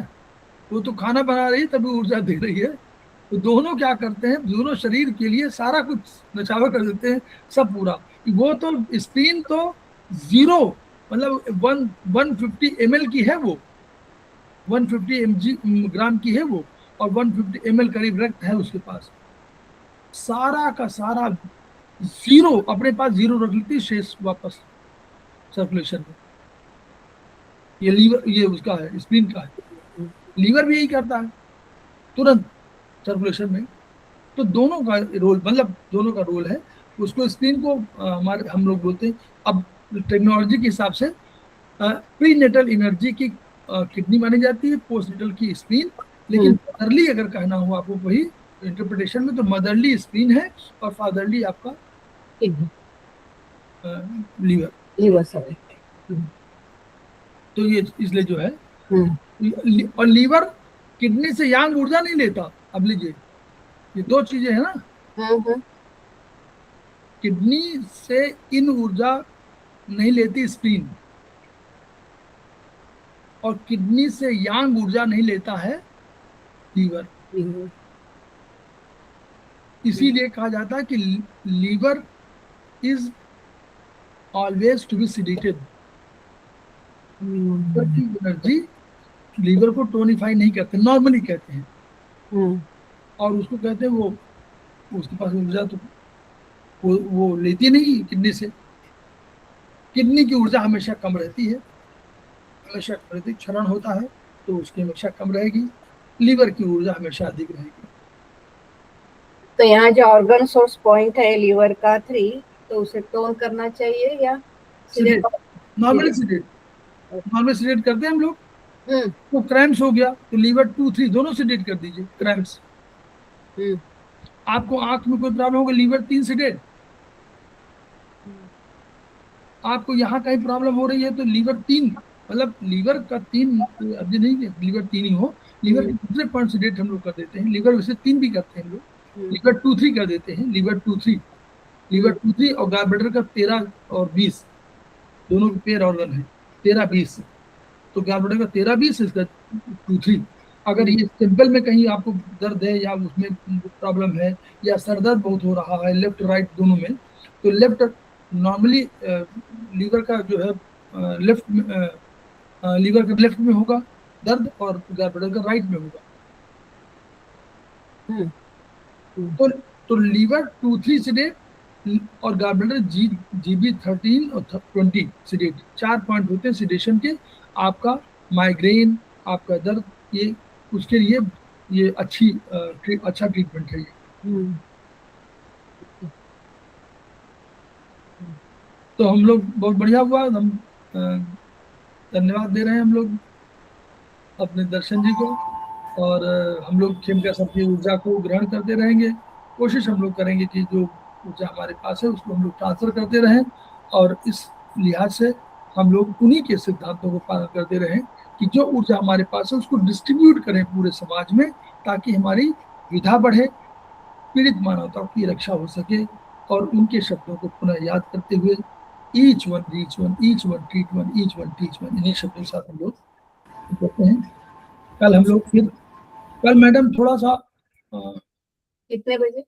Speaker 1: वो तो खाना बना रही है तभी ऊर्जा दे रही है। तो दोनों क्या करते हैं, दोनों शरीर के लिए सारा कुछ नछावर कर देते हैं, सब पूरा। वो तो स्प्लीन तो 0 मतलब 150 ml की है, वो 150 ग्राम की है वो, और 150 ml करीब रक्त है उसके पास। सारा का सारा 0 अपने पास 0 रख लेती, शेष वापस सर्कुलेशन में। ये लीवर, ये उसका है, स्प्लीन का है। लीवर भी यही करता है, तुरंत सर्कुलेशन में। तो दोनों का रोल, मतलब दोनों का रोल है। उसको स्प्लीन को हमारे हम लोग बोलते हैं अब टेक्नोलॉजी के हिसाब से प्री नेटल एनर्जी की किडनी मानी जाती है, पोस्ट नेटल की स्प्लीन। लेकिन मदरली अगर कहना हो आपको वही इंटरप्रिटेशन में, तो मदरली स्प्लीन है और फादरली आपका लीवर।
Speaker 3: Liver sorry.
Speaker 1: तो ये इसलिए जो है, और लीवर किडनी से यांग ऊर्जा नहीं लेता। अब लीजिए, ये दो चीजें है ना, किडनी से इन ऊर्जा नहीं लेती स्प्लीन, और किडनी से यांग ऊर्जा नहीं लेता है लीवर। इसीलिए कहा जाता है कि liver is always to be sedated. Energy liver को टोनिफाई नहीं करते, नॉर्मली कहते हैं, और उसको कहते हैं वो उसके पास ऊर्जा तो वो लेती नहीं किडनी से। किडनी की ऊर्जा हमेशा कम रहती है, हमेशा कम रहती, क्षरण होता है तो उसकी हमेशा कम रहेगी। लीवर की ऊर्जा हमेशा अधिक रहेगी।
Speaker 3: तो यहाँ जो ऑर्गन सोर्स पॉइंट है लीवर का 3, तो उसे टोन करना चाहिए या
Speaker 1: नॉर्मली सीडेट करते हैं हम लोग। तो क्रैम्प्स हो गया तो लीवर 2, 3 दोनों सीडेट कर दीजिए। क्रैम्प्स, आपको आंख में कोई प्रॉब्लम होगा, लीवर 3 सीडेट। आपको यहाँ कहीं प्रॉब्लम हो रही है तो लीवर 3, मतलब लीवर का 3, अब ये नहीं लीवर 3 ही हो, लीवर के दूसरे पॉइंट सीडेट हम लोग कर देते हैं। लीवर वैसे 3 भी करते हैं लोग, लीवर 2, 3 कर देते हैं। लीवर 2, 3, लीवर 2, 3 और गॉलब्लैडर का 13 और 20 दोनों के पेयर ऑर्गन है, 13, 20। तो गॉलब्लैडर का 13, 20, इसका 2, 3। अगर ये सिंपल में कहीं आपको दर्द है या उसमें प्रॉब्लम है या सर दर्द बहुत हो रहा है लेफ्ट राइट दोनों में, तो लेफ्ट नॉर्मली लीवर का जो है लीवर का लेफ्ट में होगा दर्द और गॉलब्लैडर का राइट में होगा। तो लीवर 2, 3 सीडेट और गॉलब्लैडर GB 13 और 20 सीडेट, 4 पॉइंट होते हैं सीडेशन के। आपका माइग्रेन, आपका दर्द, ये उसके लिए ये अच्छा ट्रीटमेंट है ये। तो हम लोग बहुत बढ़िया हुआ, हम धन्यवाद दे रहे हैं हम लोग अपने दर्शन जी को, और हम लोग खेम का सबकी ऊर्जा को ग्रहण करते रहेंगे। कोशिश हम लोग करेंगे कि जो ऊर्जा हमारे पास है उसको हम लोग ट्रांसफर करते रहें, और इस लिहाज से हम लोग उन्हीं के सिद्धांतों को पालन करते रहें कि जो ऊर्जा हमारे पास है उसको डिस्ट्रीब्यूट करें पूरे समाज में, ताकि हमारी विधा बढ़े, पीड़ित मानवता की रक्षा हो सके। और उनके शब्दों को पुनः याद करते हुए each one reach one, each one treat one, each one teach one, इन्हीं शब्दों के साथ हम लोग करते हैं। कल हम लोग फिर, कल मैडम थोड़ा सा
Speaker 3: कितने बजे?